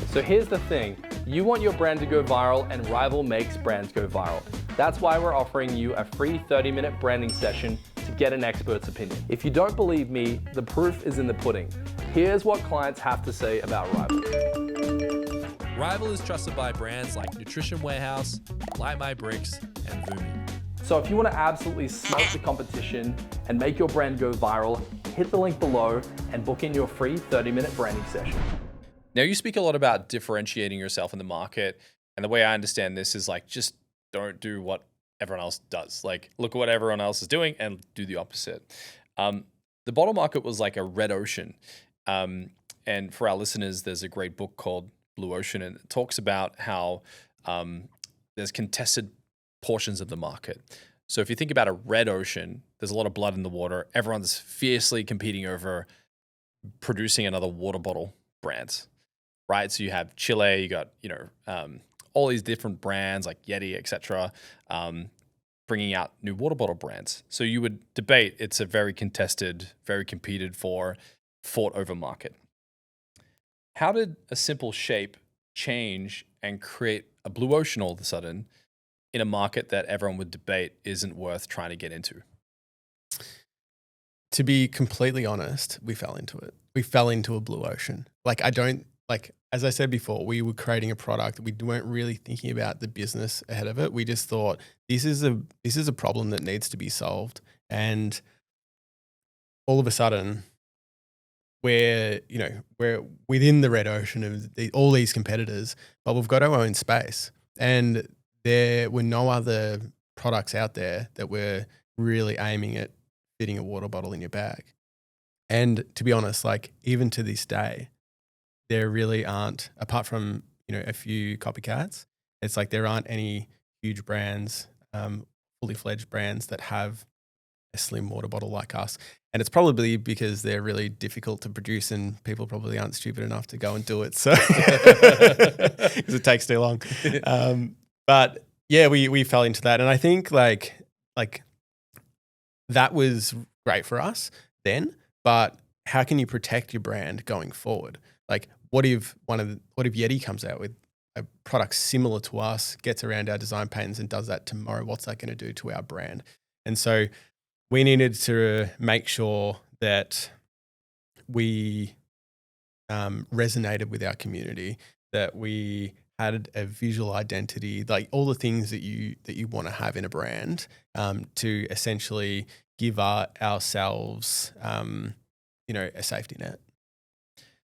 So here's the thing, you want your brand to go viral and Rival makes brands go viral. That's why we're offering you a free 30-minute branding session to get an expert's opinion. If you don't believe me, the proof is in the pudding. Here's what clients have to say about Rival. Rival is trusted by brands like Nutrition Warehouse, Light My Bricks, and Vumi. So if you want to absolutely smoke the competition and make your brand go viral, hit the link below and book in your free 30-minute branding session. Now, you speak a lot about differentiating yourself in the market. And the way I understand this is like, just don't do what everyone else does. Like, look at what everyone else is doing and do the opposite. The bottle market was like a red ocean. And for our listeners, there's a great book called Blue Ocean, and it talks about how there's contested portions of the market. So if you think about a red ocean, there's a lot of blood in the water. Everyone's fiercely competing over producing another water bottle brand, right? So you have Chile, you got, all these different brands like Yeti, etc., bringing out new water bottle brands. So you would debate it's a very contested, very competed for, fought over market. How did a simple shape change and create a blue ocean all of a sudden in a market that everyone would debate isn't worth trying to get into? To be completely honest, we fell into it. We fell into a blue ocean. As I said before, we were creating a product. We weren't really thinking about the business ahead of it. We just thought this is a problem that needs to be solved. And all of a sudden, we're within the red ocean of all these competitors, but we've got our own space. And there were no other products out there that were really aiming at fitting a water bottle in your bag. And to be honest, even to this day, there really aren't, apart from, a few copycats, it's like there aren't any huge brands, fully fledged brands that have a slim water bottle like us. And it's probably because they're really difficult to produce and people probably aren't stupid enough to go and do it. So, because it takes too long. But yeah, we fell into that. And I think like that was great for us then, but how can you protect your brand going forward? Like what if Yeti comes out with a product similar to us, gets around our design patents and does that tomorrow? What's that going to do to our brand? And so we needed to make sure that we resonated with our community, that we had a visual identity, like all the things that you want to have in a brand, to essentially give ourselves, a safety net.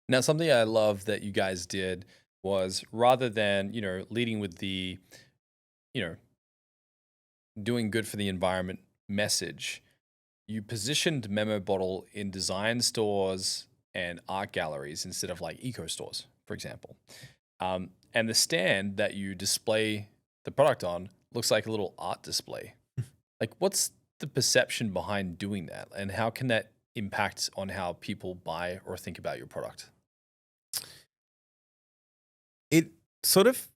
Now, something I love that you guys did was rather than, leading with the, you know, doing good for the environment message, you positioned Memo Bottle in design stores and art galleries instead of like eco stores, for example. And the stand that you display the product on looks like a little art display. Like, what's the perception behind doing that, and how can that impact on how people buy or think about your product? It sort of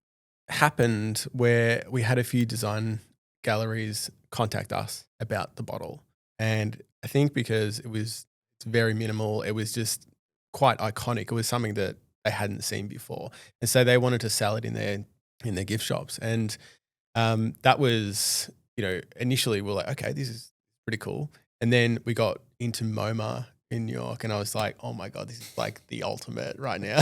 happened where we had a few design galleries contact us about the bottle. And I think because it's very minimal, it was just quite iconic. It was something that they hadn't seen before. And so they wanted to sell it in their gift shops. And that was, initially we're like, okay, this is pretty cool. And then we got into MoMA in New York, and I was like, oh my God, this is like the ultimate right now.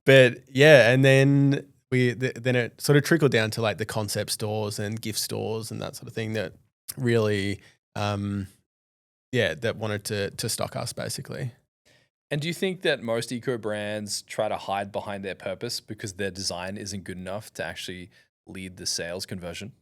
But yeah, and then then it sort of trickled down to like the concept stores and gift stores and that sort of thing that really, that wanted to stock us basically. And do you think that most eco brands try to hide behind their purpose because their design isn't good enough to actually lead the sales conversion?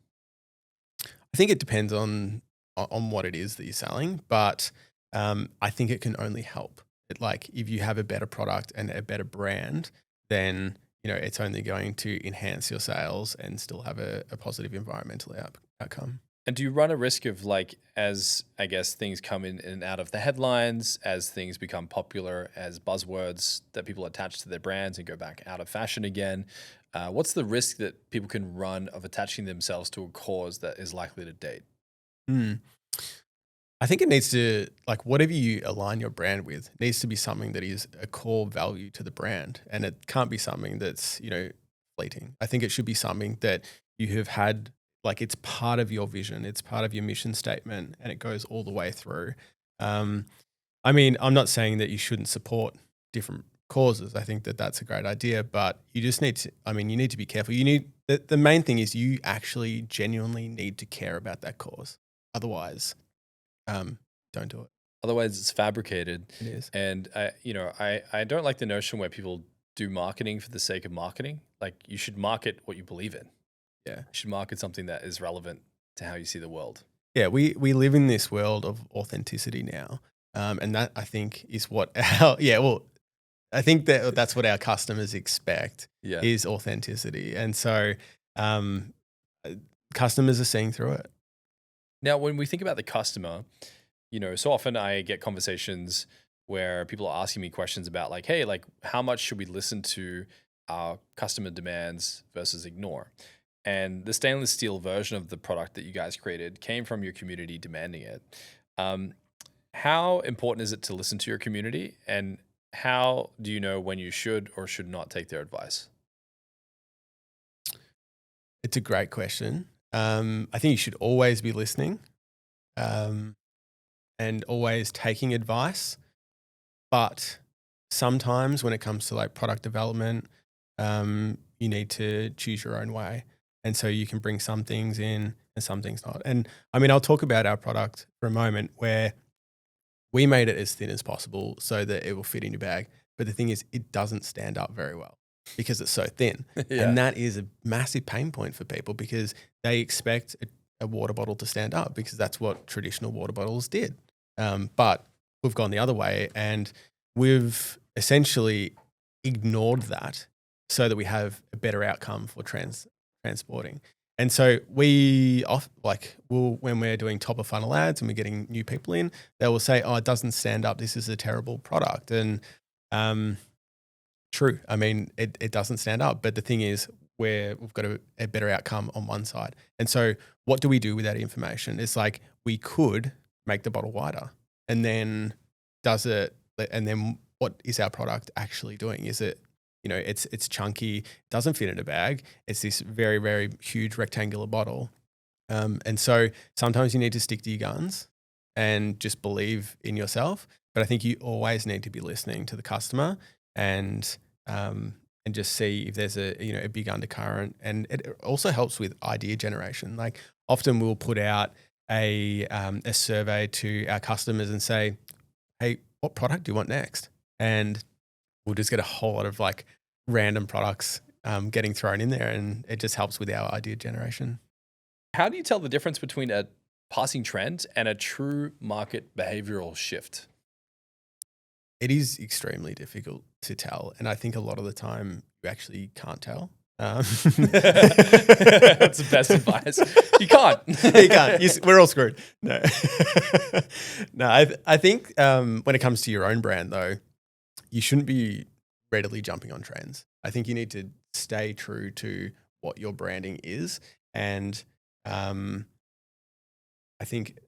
I think it depends on what it is that you're selling, but I think it can only help. Like if you have a better product and a better brand, then it's only going to enhance your sales and still have a positive environmental outcome. And do you run a risk of, like, as I guess things come in and out of the headlines, as things become popular as buzzwords that people attach to their brands and go back out of fashion again, what's the risk that people can run of attaching themselves to a cause that is likely to date? I think it needs to, like, whatever you align your brand with needs to be something that is a core value to the brand. And it can't be something that's, fleeting. I think it should be something that you have had, like, it's part of your vision, it's part of your mission statement, and it goes all the way through. I mean, I'm not saying that you shouldn't support different causes. I think that that's a great idea, but you just need to, you need to be careful. The main thing is you actually genuinely need to care about that cause. Otherwise, don't do it. Otherwise, it's fabricated. It is. And I don't like the notion where people do marketing for the sake of marketing. Like, you should market what you believe in. Yeah. You should market something that is relevant to how you see the world. Yeah, we live in this world of authenticity now. And that, I think, is what I think that's what our customers expect is authenticity. And so customers are seeing through it. Now, when we think about the customer, so often I get conversations where people are asking me questions about, like, hey, like, how much should we listen to our customer demands versus ignore? And the stainless steel version of the product that you guys created came from your community demanding it. How important is it to listen to your community, and how do you know when you should or should not take their advice? It's a great question. I think you should always be listening, and always taking advice. But sometimes when it comes to like product development, you need to choose your own way. And so you can bring some things in and some things not. And I'll talk about our product for a moment, where we made it as thin as possible so that it will fit in your bag. But the thing is, it doesn't stand up very well because it's so thin. Yeah. And that is a massive pain point for people because they expect a water bottle to stand up because that's what traditional water bottles did. But we've gone the other way, and we've essentially ignored that so that we have a better outcome for transporting. And so when we're doing top of funnel ads and we're getting new people in, they will say, oh, it doesn't stand up. This is a terrible product. And true. It doesn't stand up. But the thing is, we've got a better outcome on one side. And so what do we do with that information? It's like, we could make the bottle wider, and then what is our product actually doing? Is it, it's chunky, doesn't fit in a bag. It's this very, very huge rectangular bottle. And so sometimes you need to stick to your guns and just believe in yourself. But I think you always need to be listening to the customer and and just see if there's a big undercurrent. And it also helps with idea generation. Like often we'll put out a survey to our customers and say, hey, what product do you want next? And we'll just get a whole lot of like random products getting thrown in there, and it just helps with our idea generation. How do you tell the difference between a passing trend and a true market behavioral shift? It is extremely difficult to tell, and I think a lot of the time you actually can't tell. That's the best advice. You can't. You can't. We're all screwed. No, no. I think when it comes to your own brand, though, you shouldn't be readily jumping on trends. I think you need to stay true to what your branding is, and I think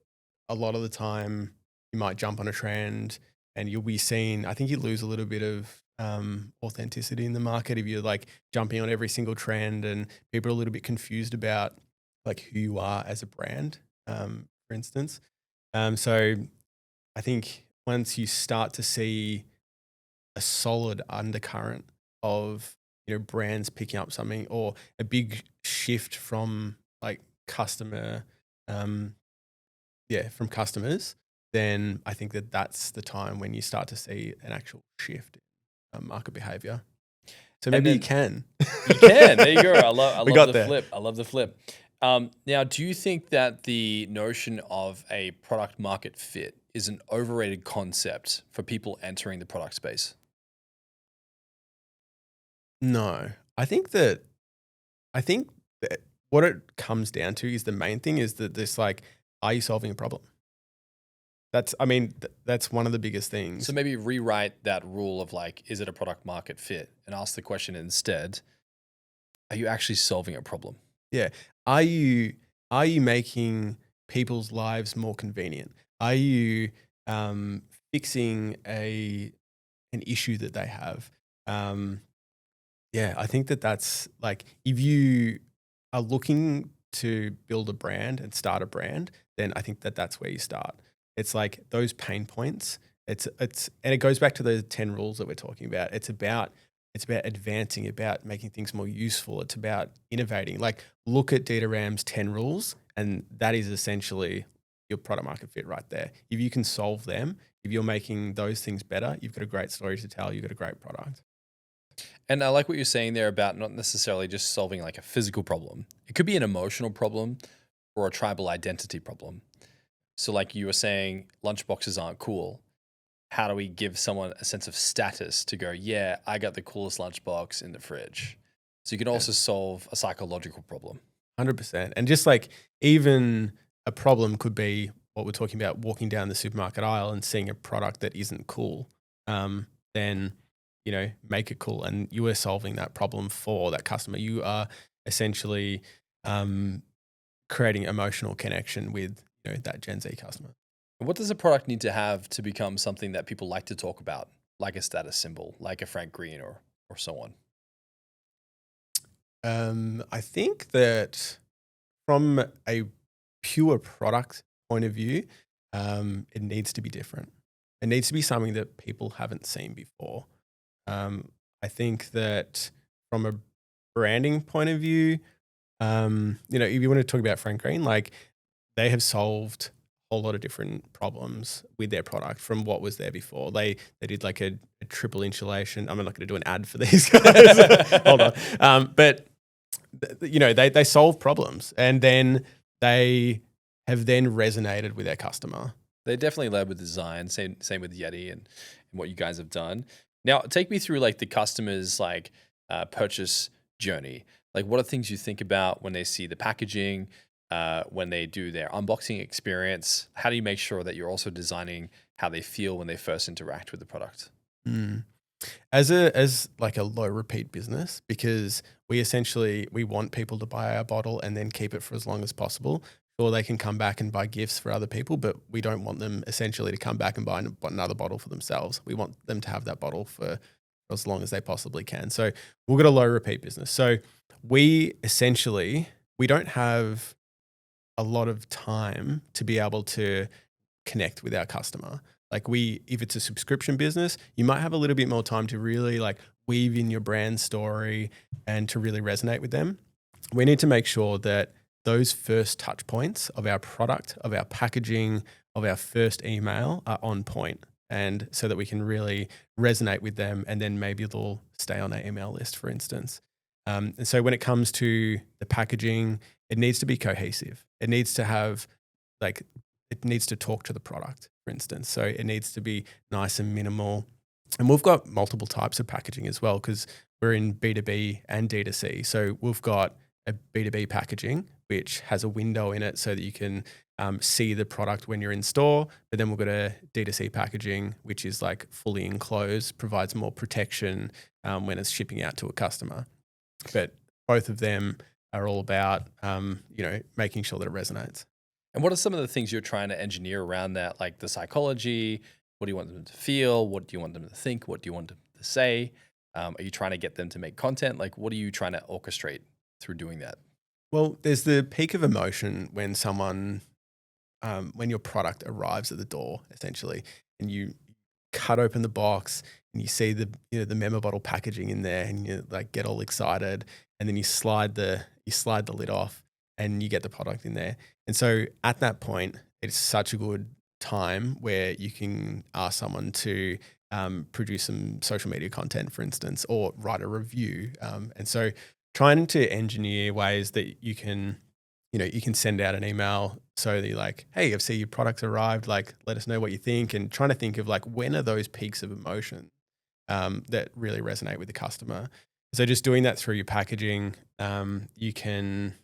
a lot of the time you might jump on a trend and you'll be seen. I think you lose a little bit of authenticity in the market if you're like jumping on every single trend, and people are a little bit confused about like who you are as a brand, for instance. So I think once you start to see a solid undercurrent of brands picking up something, or a big shift from like customer, from customers, then I think that's the time when you start to see an actual shift in market behavior. So maybe you can. You can. There you go. I love the there. flip. I love the flip. Now, do you think that the notion of a product market fit is an overrated concept for people entering the product space? No, I think that what it comes down to is the main thing is that this like, are you solving a problem? That's one of the biggest things. So maybe rewrite that rule of like, is it a product market fit? And ask the question instead, are you actually solving a problem? Yeah. Are you making people's lives more convenient? Are you fixing an issue that they have? I think that's like, if you are looking to build a brand and start a brand, then I think that's where you start. It's like those pain points. And it goes back to the 10 rules that we're talking about. It's about advancing, about making things more useful. It's about innovating. Like look at Dieter Ram's 10 rules, and that is essentially your product market fit right there. If you can solve them, if you're making those things better, you've got a great story to tell. You've got a great product. And I like what you're saying there about not necessarily just solving like a physical problem. It could be an emotional problem or a tribal identity problem. So like you were saying, lunchboxes aren't cool. How do we give someone a sense of status to go, yeah, I got the coolest lunchbox in the fridge? So you can also solve a psychological problem. 100%. And just like even a problem could be what we're talking about, walking down the supermarket aisle and seeing a product that isn't cool, then, make it cool. And you are solving that problem for that customer. You are essentially creating emotional connection with that Gen Z customer. What does a product need to have to become something that people like to talk about, like a status symbol, like a Frank Green or so on? I think that from a pure product point of view, it needs to be different. It needs to be something that people haven't seen before. I think that from a branding point of view, if you want to talk about Frank Green, like they have solved a whole lot of different problems with their product from what was there before. They did like a triple insulation. I'm not going to do an ad for these guys. Hold on. But they solve problems, and then they have then resonated with their customer. They definitely led with design. Same with Yeti and what you guys have done. Now, take me through like the customer's like purchase journey. Like, what are things you think about when they see the packaging, when they do their unboxing experience? How do you make sure that you're also designing how they feel when they first interact with the product? As like a low repeat business, because we want people to buy our bottle and then keep it for as long as possible. Sure, they can come back and buy gifts for other people, but we don't want them essentially to come back and buy another bottle for themselves. We want them to have that bottle for as long as they possibly can. So we've got a low repeat business. So we don't have a lot of time to be able to connect with our customer. Like if it's a subscription business, you might have a little bit more time to really like weave in your brand story and to really resonate with them, we need to make sure that those first touch points of our product, of our packaging, of our first email are on point, and so that we can really resonate with them, and then maybe they'll stay on our email list, for instance. And so when it comes to the packaging, it needs to be cohesive. It needs to have it needs to talk to the product, for instance. So it needs to be nice and minimal. And we've got multiple types of packaging as well, because we're in B2B and D2C. So we've got a B2B packaging, which has a window in it so that you can see the product when you're in store. But then we've got a D2C packaging, which is like fully enclosed, provides more protection when it's shipping out to a customer. But both of them are all about, making sure that it resonates. And what are some of the things you're trying to engineer around that, like the psychology? What do you want them to feel? What do you want them to think? What do you want them to say? Are you trying to get them to make content? Like, what are you trying to orchestrate through doing that? Well, there's the peak of emotion when when your product arrives at the door, essentially, and you cut open the box and you see the Memo Bottle packaging in there, and you like get all excited, and then you slide the lid off and you get the product in there. And so at that point, it's such a good time where you can ask someone to produce some social media content, for instance, or write a review. And so trying to engineer ways that you can send out an email so that you're like, hey, I've seen your products arrived, like, let us know what you think, and trying to think of like, when are those peaks of emotion that really resonate with the customer. So just doing that through your packaging, you can,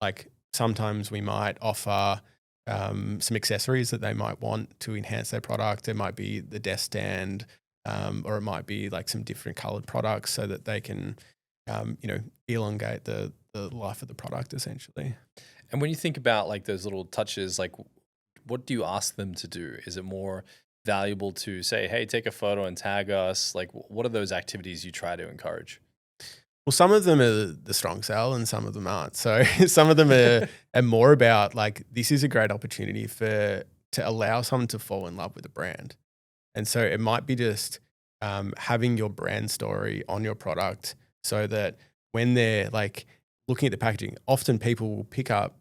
like, sometimes we might offer some accessories that they might want to enhance their product. It might be the desk stand, or it might be like some different colored products so that they can, elongate the life of the product, essentially. And when you think about like those little touches, like what do you ask them to do? Is it more valuable to say, hey, take a photo and tag us? Like, what are those activities you try to encourage? Well, some of them are the strong sell and some of them aren't. So some of them are more about like, this is a great opportunity to allow someone to fall in love with a brand. And so it might be just having your brand story on your product so that when they're like looking at the packaging, often people will pick up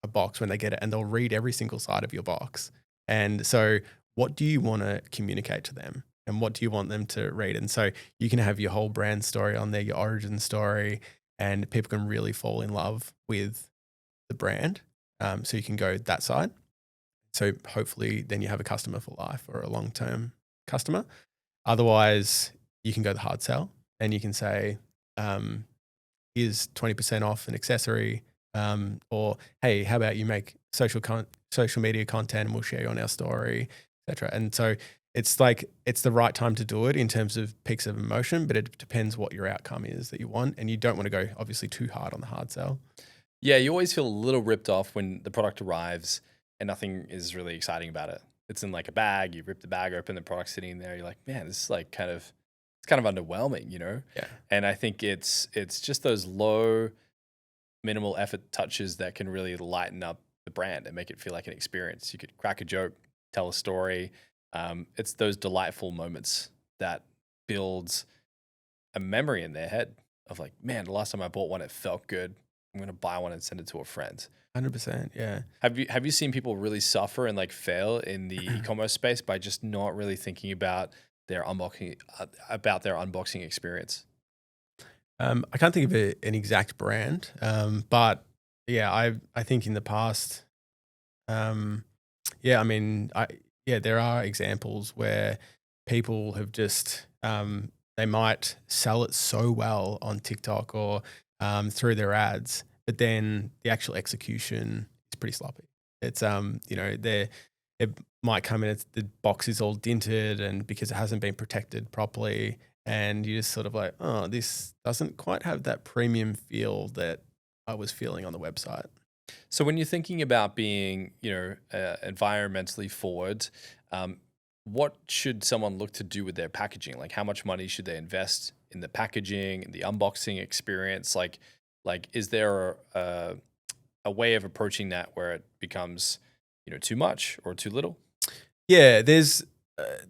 a box when they get it and they'll read every single side of your box. And so what do you want to communicate to them? And what do you want them to read? And so you can have your whole brand story on there, your origin story, and people can really fall in love with the brand. So you can go that side. So hopefully then you have a customer for life or a long-term customer. Otherwise, you can go the hard sell and you can say, here's 20% off an accessory, or hey, how about you make social media content and we'll share you on our story, etc. And so it's like, it's the right time to do it in terms of peaks of emotion, but it depends what your outcome is that you want. And you don't want to go obviously too hard on the hard sell. Yeah, you always feel a little ripped off when the product arrives and nothing is really exciting about it. It's in like a bag, you rip the bag open, the product's sitting there, you're like, man, this is like kind of underwhelming, you know? Yeah. And I think it's just those low, minimal effort touches that can really lighten up the brand and make it feel like an experience. You could crack a joke, tell a story. It's those delightful moments that builds a memory in their head of like, man, the last time I bought one, it felt good. I'm going to buy one and send it to a friend. 100%. Yeah. Have you seen people really suffer and like fail in the e-commerce space by just not really thinking about their unboxing experience? I can't think of an exact brand, but yeah, I think in the past, there are examples where people have just they might sell it so well on TikTok or through their ads, but then the actual execution is pretty sloppy. It's it might come in, the box is all dinted and because it hasn't been protected properly, and you just sort of like, oh, this doesn't quite have that premium feel that I was feeling on the website. So when you're thinking about being, environmentally forward, what should someone look to do with their packaging? Like, how much money should they invest in the packaging and the unboxing experience? Like, is there a way of approaching that where it becomes, too much or too little? Yeah, there's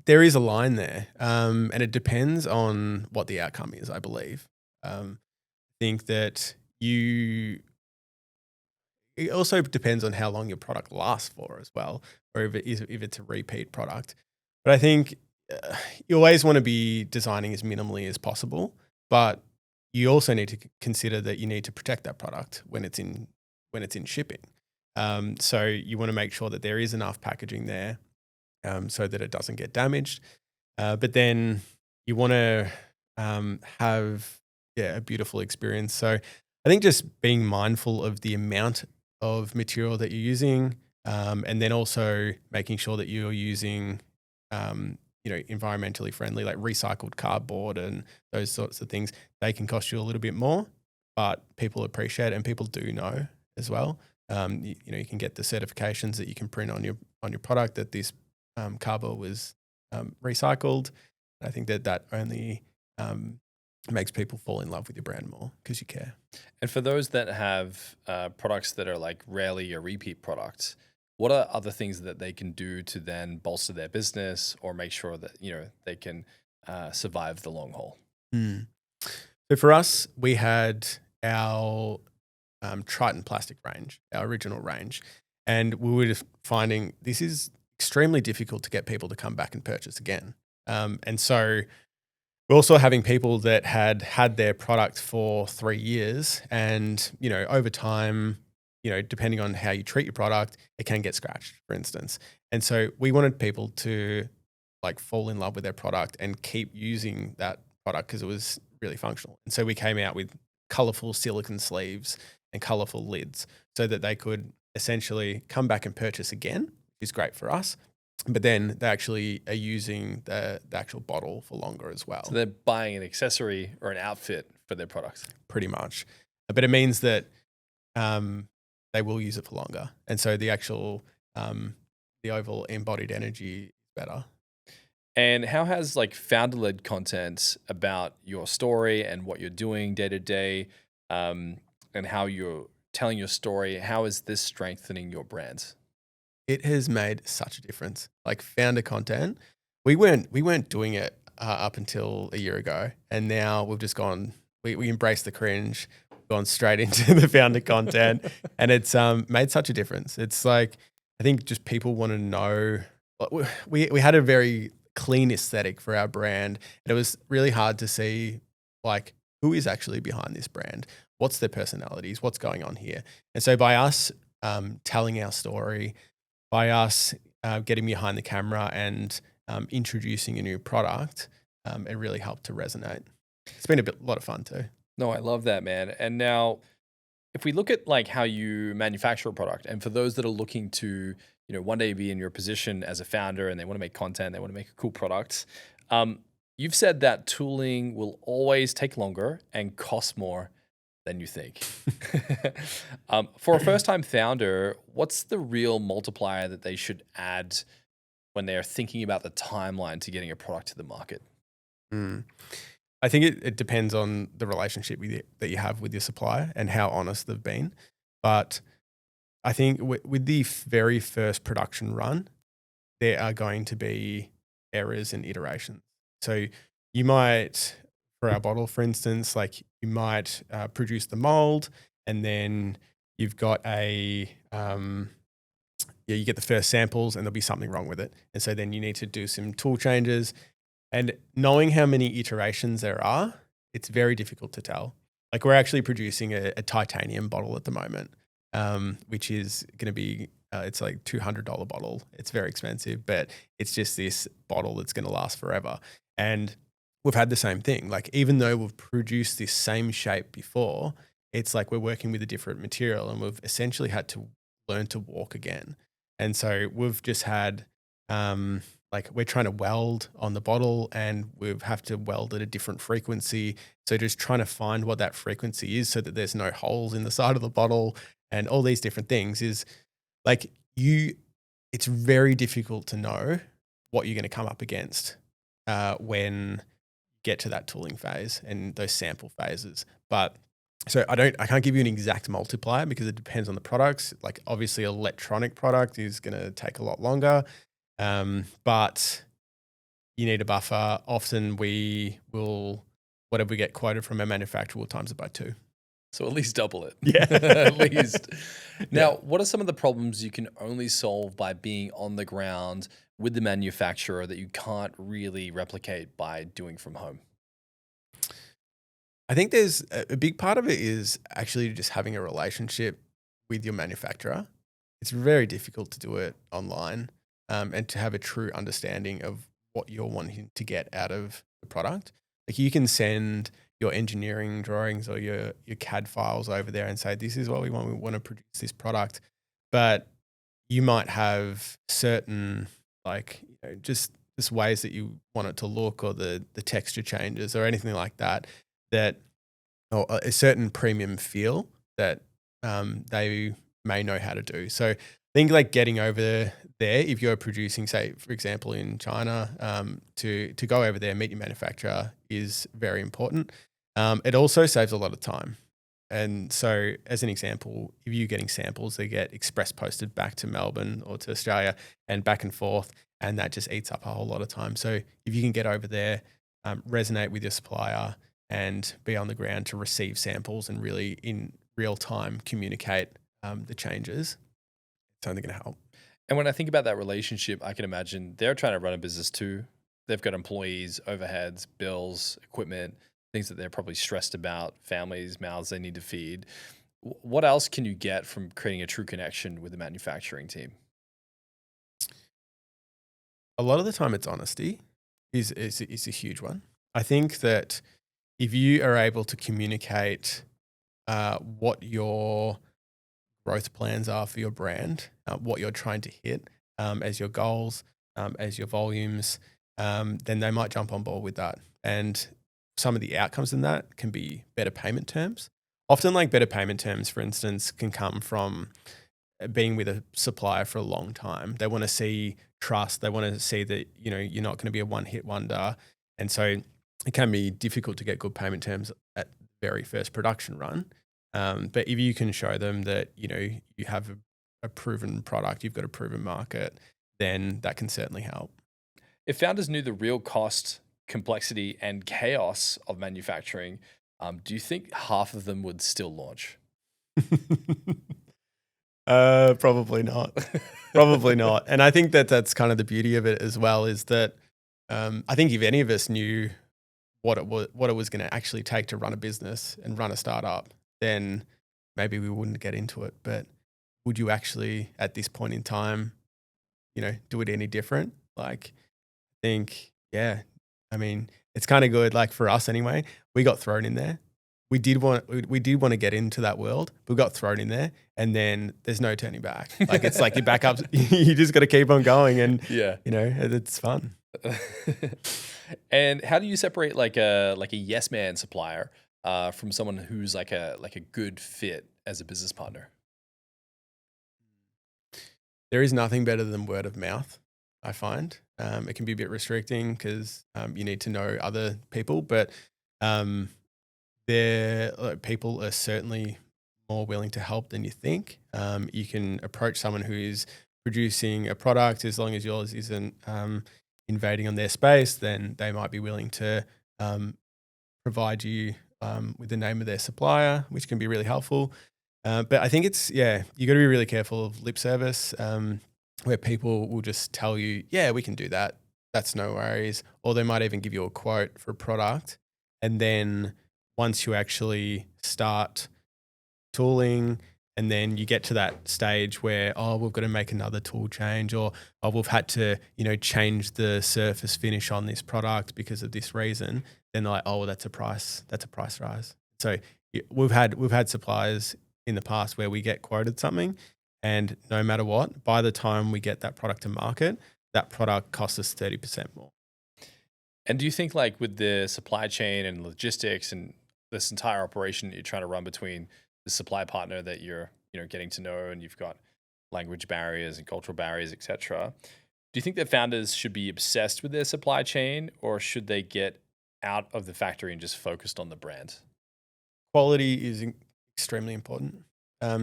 there is a line there, and it depends on what the outcome is, I believe. I think that it also depends on how long your product lasts for as well, or if it's a repeat product. But I think you always want to be designing as minimally as possible, but you also need to consider that you need to protect that product when it's in shipping. So you want to make sure that there is enough packaging there, so that it doesn't get damaged. But then you want to have a beautiful experience. So I think just being mindful of the amount of material that you're using, and then also making sure that you're using environmentally friendly, like recycled cardboard and those sorts of things. They can cost you a little bit more, but people appreciate it, and people do know as well. You can get the certifications that you can print on your product that this cardboard was recycled. I think that only makes people fall in love with your brand more because you care. And for those that have products that are like rarely a repeat product, what are other things that they can do to then bolster their business or make sure that they can survive the long haul? So for us, we had our Triton plastic range, our original range, and we were just finding this is extremely difficult to get people to come back and purchase again. And so we're also having people that had their product for 3 years, and over time, depending on how you treat your product, it can get scratched, for instance. And so we wanted people to like fall in love with their product and keep using that product because it was really functional. And so we came out with colorful silicone sleeves and colorful lids so that they could essentially come back and purchase again, which is great for us. But then they actually are using the actual bottle for longer as well. So they're buying an accessory or an outfit for their product. Pretty much. But it means that they will use it for longer. And so the actual, the overall embodied energy is better. And how has like founder-led content about your story and what you're doing day to day, and how you're telling your story, how is this strengthening your brands? It has made such a difference. Like founder content, we weren't doing it up until a year ago, and now we've just gone. We embraced the cringe, gone straight into the founder content, and it's made such a difference. It's like I think just people want to know. We had a very clean aesthetic for our brand, and it was really hard to see like who is actually behind this brand, what's their personalities, what's going on here, and so by us telling our story. By us getting behind the camera and introducing a new product, it really helped to resonate. It's been a lot of fun too. No, I love that, man. And now, if we look at like how you manufacture a product, and for those that are looking to, one day be in your position as a founder and they want to make content, they want to make a cool product, you've said that tooling will always take longer and cost more than you think. For a first-time founder, what's the real multiplier that they should add when they are thinking about the timeline to getting a product to the market? I think it depends on the relationship that you have with your supplier and how honest they've been. But I think with the very first production run, there are going to be errors and iterations. So you might, for our bottle, for instance, like you might produce the mold, and then you've got you get the first samples and there'll be something wrong with it. And so then you need to do some tool changes, and knowing how many iterations there are, it's very difficult to tell. Like we're actually producing a titanium bottle at the moment, which is going to be, it's like $200 bottle. It's very expensive, but it's just this bottle that's going to last forever. And we've had the same thing. Like even though we've produced this same shape before, it's like we're working with a different material, and we've essentially had to learn to walk again. And so we've just had, like we're trying to weld on the bottle, and we have to weld at a different frequency. So just trying to find what that frequency is so that there's no holes in the side of the bottle, and all these different things is like it's very difficult to know what you're going to come up against when get to that tooling phase and those sample phases. But so I can't give you an exact multiplier because it depends on the products. Like obviously electronic product is going to take a lot longer. But you need a buffer. Often we will, whatever we get quoted from a manufacturer, we'll times it by 2. So at least double it. Yeah. At least. Now, what are some of the problems you can only solve by being on the ground with the manufacturer that you can't really replicate by doing from home? I think there's a big part of it is actually just having a relationship with your manufacturer. It's very difficult to do it online, and to have a true understanding of what you're wanting to get out of the product. Like you can send your engineering drawings or your CAD files over there and say, this is what we want. We want to produce this product. But you might have certain just ways that you want it to look, or the texture changes or anything like that, or a certain premium feel that they may know how to do. So I think like getting over there, if you're producing, say, for example, in China, to go over there, meet your manufacturer is very important. It also saves a lot of time. And so as an example, if you're getting samples, they get express posted back to Melbourne or to Australia and back and forth, and that just eats up a whole lot of time. So if you can get over there, resonate with your supplier and be on the ground to receive samples and really in real time communicate the changes, it's only going to help. And when I think about that relationship, I can imagine they're trying to run a business too. They've got employees, overheads, bills, equipment, things that they're probably stressed about, families, mouths they need to feed. What else can you get from creating a true connection with the manufacturing team? A lot of the time it's honesty is a huge one. I think that if you are able to communicate what your growth plans are for your brand, what you're trying to hit as your goals, as your volumes, then they might jump on board with that. And some of the outcomes in that can be better payment terms. Often like better payment terms, for instance, can come from being with a supplier for a long time. They want to see trust. They want to see that, you're not going to be a one-hit wonder. And so it can be difficult to get good payment terms at the very first production run. But if you can show them that, you have a proven product, you've got a proven market, then that can certainly help. If founders knew the real cost, complexity, and chaos of manufacturing, do you think half of them would still launch? Probably not. Probably not. And I think that that's kind of the beauty of it as well, is that I think if any of us knew what it was going to actually take to run a business and run a startup, then maybe we wouldn't get into it. But would you actually, at this point in time, do it any different? Like, I think, yeah. I mean, it's kind of good. Like for us anyway, we got thrown in there. We did want to get into that world. We got thrown in there, and then there's no turning back. Like it's like your backups. You just got to keep on going, and it's fun. And how do you separate like a yes man supplier from someone who's like a good fit as a business partner? There is nothing better than word of mouth, I find. It can be a bit restricting because you need to know other people, but people are certainly more willing to help than you think. You can approach someone who is producing a product, as long as yours isn't invading on their space, then they might be willing to provide you with the name of their supplier, which can be really helpful. But I think you got to be really careful of lip service, where people will just tell you, yeah, we can do that. That's no worries. Or they might even give you a quote for a product. And then once you actually start tooling, and then you get to that stage where, we've got to make another tool change, or we've had to, change the surface finish on this product because of this reason, then they're like, well, that's a price rise. So we've had suppliers in the past where we get quoted something, and no matter what, by the time we get that product to market, that product costs us 30% more. And do you think like with the supply chain and logistics and this entire operation that you're trying to run between the supply partner that you're getting to know, and you've got language barriers and cultural barriers, etc., do you think that founders should be obsessed with their supply chain, or should they get out of the factory and just focused on the brand? Quality is extremely important.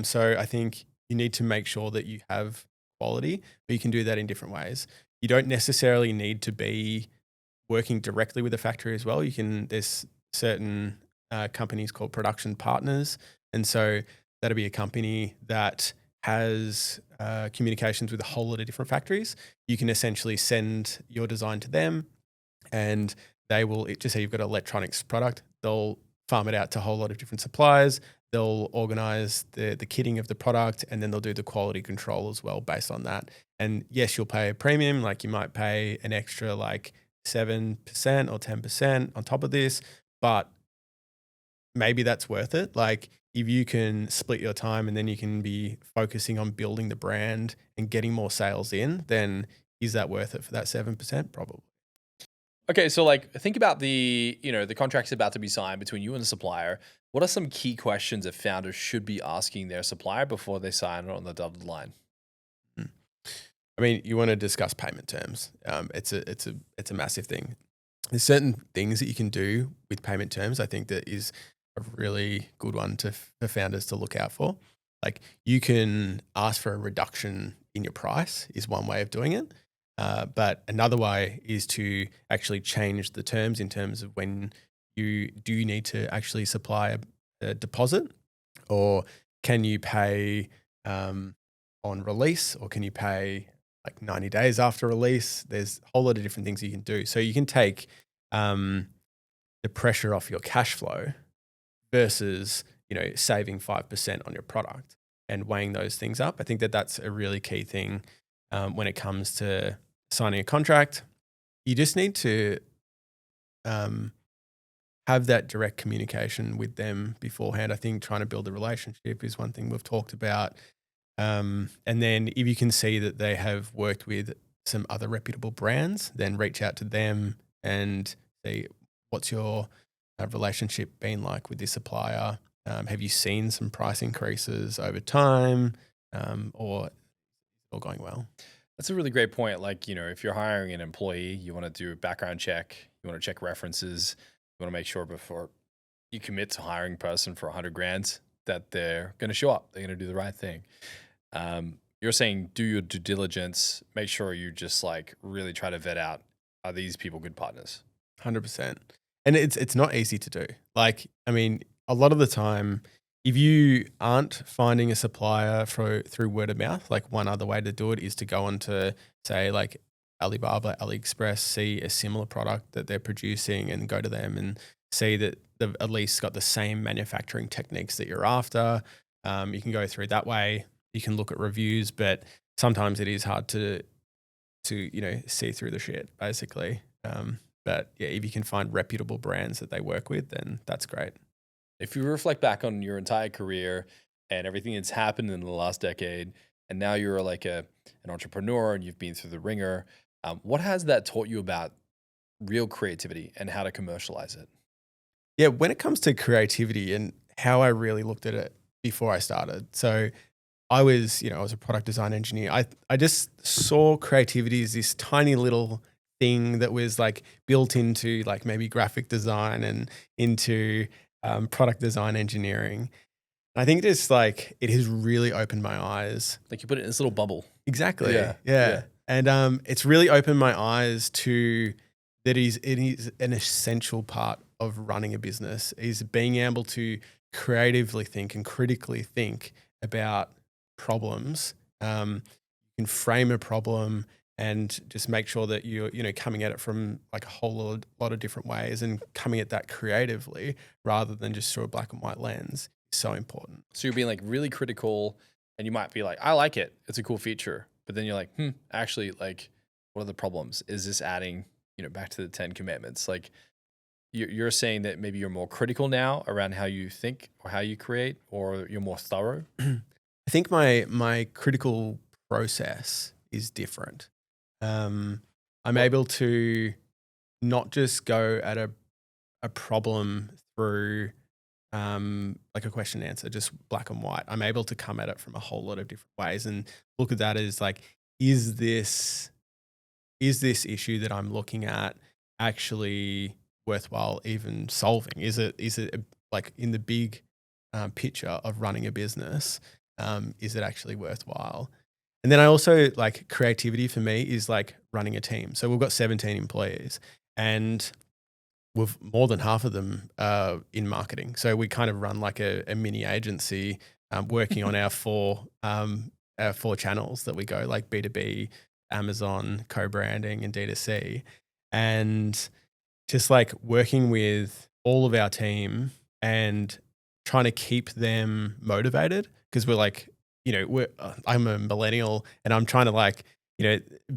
So I think you need to make sure that you have quality, but you can do that in different ways. You don't necessarily need to be working directly with the factory as well. There's certain companies called production partners. And so that'll be a company that has communications with a whole lot of different factories. You can essentially send your design to them, and they will just say you've got an electronics product. They'll farm it out to a whole lot of different suppliers. They'll organize the kitting of the product, and then they'll do the quality control as well based on that. And yes, you'll pay a premium. Like you might pay an extra like 7% or 10% on top of this, but maybe that's worth it. Like if you can split your time and then you can be focusing on building the brand and getting more sales in, then is that worth it for that 7%? Probably. Okay, so like think about the contract's about to be signed between you and the supplier. What are some key questions that founders should be asking their supplier before they sign on the dotted line? I mean, you want to discuss payment terms. It's a massive thing. There's certain things that you can do with payment terms. I think that is a really good one for founders to look out for. Like you can ask for a reduction in your price is one way of doing it. But another way is to actually change the terms in terms of when you do need to actually supply a deposit, or can you pay on release, or can you pay like 90 days after release? There's a whole lot of different things you can do. So you can take the pressure off your cash flow versus, saving 5% on your product and weighing those things up. I think that that's a really key thing when it comes to signing a contract. You just need to have that direct communication with them beforehand. I think trying to build a relationship is one thing we've talked about. And then if you can see that they have worked with some other reputable brands, then reach out to them and see what's your relationship been like with this supplier. Have you seen some price increases over time, or all going well? That's a really great point. Like, if you're hiring an employee, you want to do a background check, you want to check references, you want to make sure before you commit to hiring a person for $100,000 that they're going to show up, they're going to do the right thing. You're saying do your due diligence, make sure you just like really try to vet out, are these people good partners? 100%. And it's not easy to do. Like, I mean, a lot of the time, if you aren't finding a supplier through word of mouth, like one other way to do it is to go on to say like Alibaba, AliExpress, see a similar product that they're producing and go to them and see that they've at least got the same manufacturing techniques that you're after. You can go through that way. You can look at reviews, but sometimes it is hard to see through the shit, basically. But yeah, if you can find reputable brands that they work with, then that's great. If you reflect back on your entire career and everything that's happened in the last decade, and now you're like an entrepreneur and you've been through the ringer, what has that taught you about real creativity and how to commercialize it? Yeah, when it comes to creativity and how I really looked at it before I started. So I was a product design engineer. I just saw creativity as this tiny little thing that was like built into like maybe graphic design and into product design engineering. I think it has really opened my eyes. Like you put it in this little bubble. Exactly. Yeah. And it's really opened my eyes to that it is an essential part of running a business, is being able to creatively think and critically think about problems. You can frame a problem and just make sure that you're coming at it from like a whole lot of different ways and coming at that creatively rather than just through a black and white lens is so important. So you're being like really critical, and you might be like, I like it, it's a cool feature, but then you're like, actually, like, what are the problems? Is this adding, back to the 10 commandments? Like you're saying that maybe you're more critical now around how you think or how you create, or you're more thorough? I think my critical process is different. I'm able to not just go at a problem through like a question and answer, just black and white. I'm able to come at it from a whole lot of different ways and look at that as like, is this issue that I'm looking at actually worthwhile even solving? Is it like in the big picture of running a business? Is it actually worthwhile? And then I also like creativity for me is like running a team. So we've got 17 employees, and we've more than half of them in marketing. So we kind of run like a mini agency working on our four channels that we go, like B2B, Amazon, co-branding, and D2C. And just like working with all of our team and trying to keep them motivated, because we're like, I'm a millennial and I'm trying to like,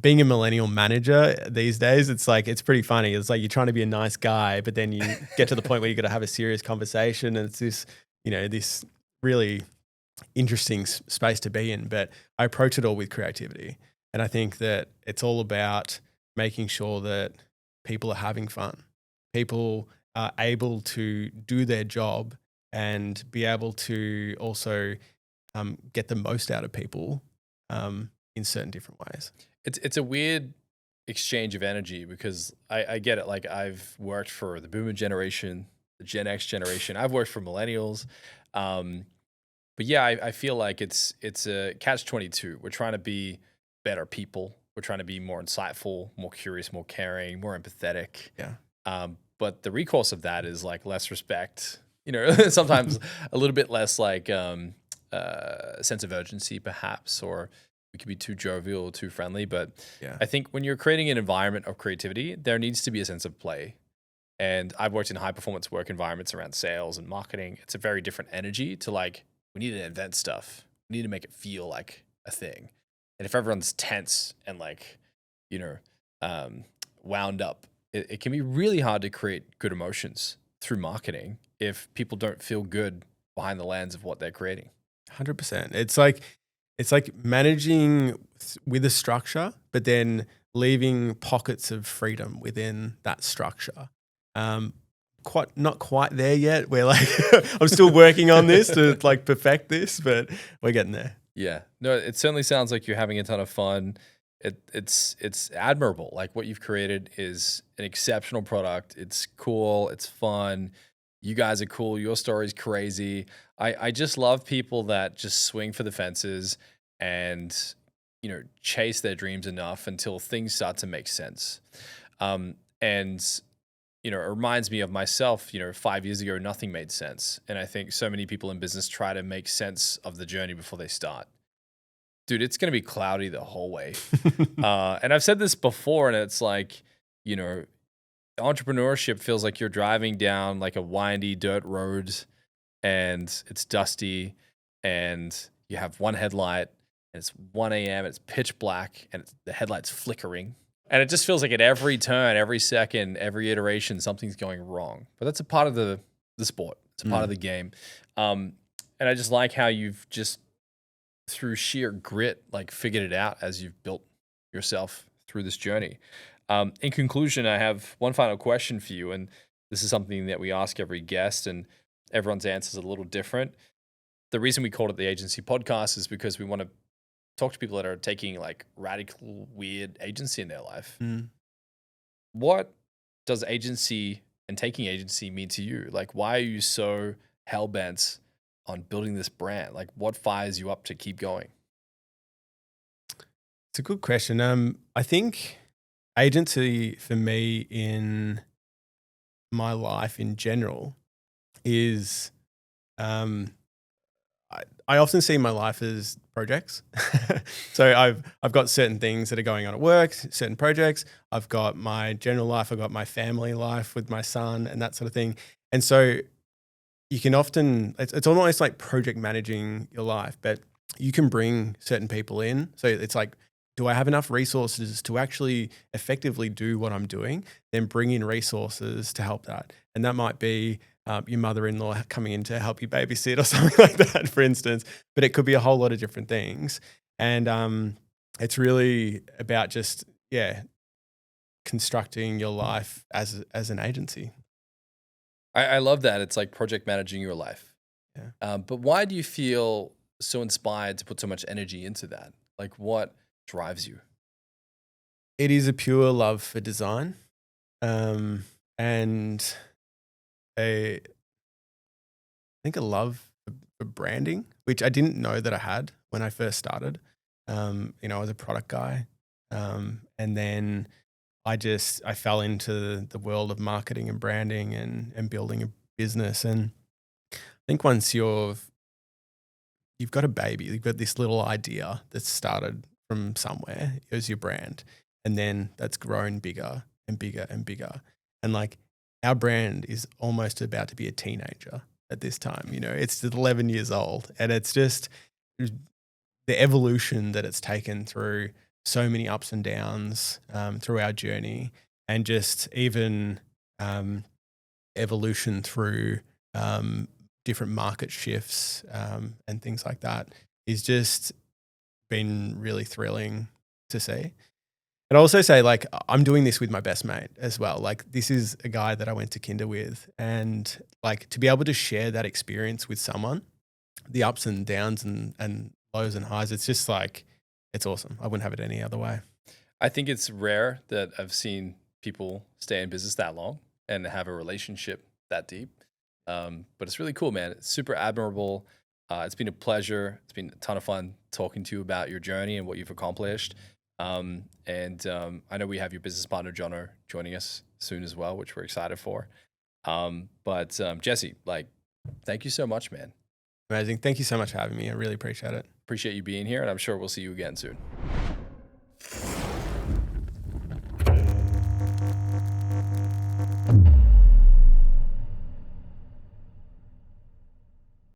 being a millennial manager these days, it's like, it's pretty funny. It's like you're trying to be a nice guy, but then you get to the point where you got to have a serious conversation, and it's this, this really interesting space to be in. But I approach it all with creativity. And I think that it's all about making sure that people are having fun. People are able to do their job and be able to also get the most out of people in certain different ways. It's a weird exchange of energy, because I get it. Like, I've worked for the boomer generation, the Gen X generation. I've worked for millennials. But yeah, I feel like it's a catch-22. We're trying to be better people. We're trying to be more insightful, more curious, more caring, more empathetic. Yeah. But the recourse of that is like less respect, sometimes a little bit less like sense of urgency perhaps, or we could be too jovial or too friendly. But Yeah. I think when you're creating an environment of creativity, there needs to be a sense of play. And I've worked in high performance work environments around sales and marketing. It's a very different energy to like, we need to invent stuff. We need to make it feel like a thing. And if everyone's tense and like, wound up, it can be really hard to create good emotions through marketing if people don't feel good behind the lens of what they're creating. 100%. It's like managing with a structure, but then leaving pockets of freedom within that structure. Not quite there yet. We're like, I'm still working on this to like perfect this, but we're getting there. Yeah, no, it certainly sounds like you're having a ton of fun. It's admirable. Like, what you've created is an exceptional product. It's cool. It's fun. You guys are cool. Your story's crazy. I just love people that just swing for the fences and, chase their dreams enough until things start to make sense. It reminds me of myself, 5 years ago, nothing made sense. And I think so many people in business try to make sense of the journey before they start. Dude, it's going to be cloudy the whole way. And I've said this before, and it's like, entrepreneurship feels like you're driving down like a windy dirt road, and it's dusty, and you have one headlight, and it's 1 a.m., it's pitch black, and the headlight's flickering. And it just feels like at every turn, every second, every iteration, something's going wrong. But that's a part of the sport. It's a part of the game. And I just like how you've just, through sheer grit, like figured it out as you've built yourself through this journey. In conclusion, I have one final question for you. And this is something that we ask every guest, and everyone's answer is a little different. The reason we called it the Agency Podcast is because we want to talk to people that are taking like radical, weird agency in their life. What does agency and taking agency mean to you? Like, why are you so hell-bent on building this brand? Like, what fires you up to keep going? It's a good question. I think agency for me in my life in general is, I often see my life as projects. So I've got certain things that are going on at work, certain projects. I've got my general life. I've got my family life with my son and that sort of thing. And so you can often, it's almost like project managing your life, but you can bring certain people in. So it's like, do I have enough resources to actually effectively do what I'm doing? Then bring in resources to help that. And that might be your mother-in-law coming in to help you babysit or something like that, for instance. But it could be a whole lot of different things. And it's really about just, constructing your life as an agency. I love that. It's like project managing your life. Yeah. But why do you feel so inspired to put so much energy into that? Like, what drives you? It is a pure love for design, and I think a love for branding, which I didn't know that I had when I first started. I was a product guy, and then I fell into the world of marketing and branding and building a business. And I think once you've got a baby, you've got this little idea that's started from somewhere as your brand, and then that's grown bigger and bigger and bigger. And like our brand is almost about to be a teenager at this time. You know, it's 11 years old, and it's just the evolution that it's taken through so many ups and downs through our journey, and just even evolution through different market shifts and things like that is just been really thrilling to see. And I also say, like, I'm doing this with my best mate as well. Like, this is a guy that I went to kinder with, and like to be able to share that experience with someone, the ups and downs and lows and highs, it's just like, it's awesome. I wouldn't have it any other way. I think it's rare that I've seen people stay in business that long and have a relationship that deep. But it's really cool, man. It's super admirable. It's been a pleasure. It's been a ton of fun talking to you about your journey and what you've accomplished. I know we have your business partner, Jono, joining us soon as well, which we're excited for. But Jesse, like, thank you so much, man. Amazing. Thank you so much for having me. I really appreciate it. Appreciate you being here, and I'm sure we'll see you again soon.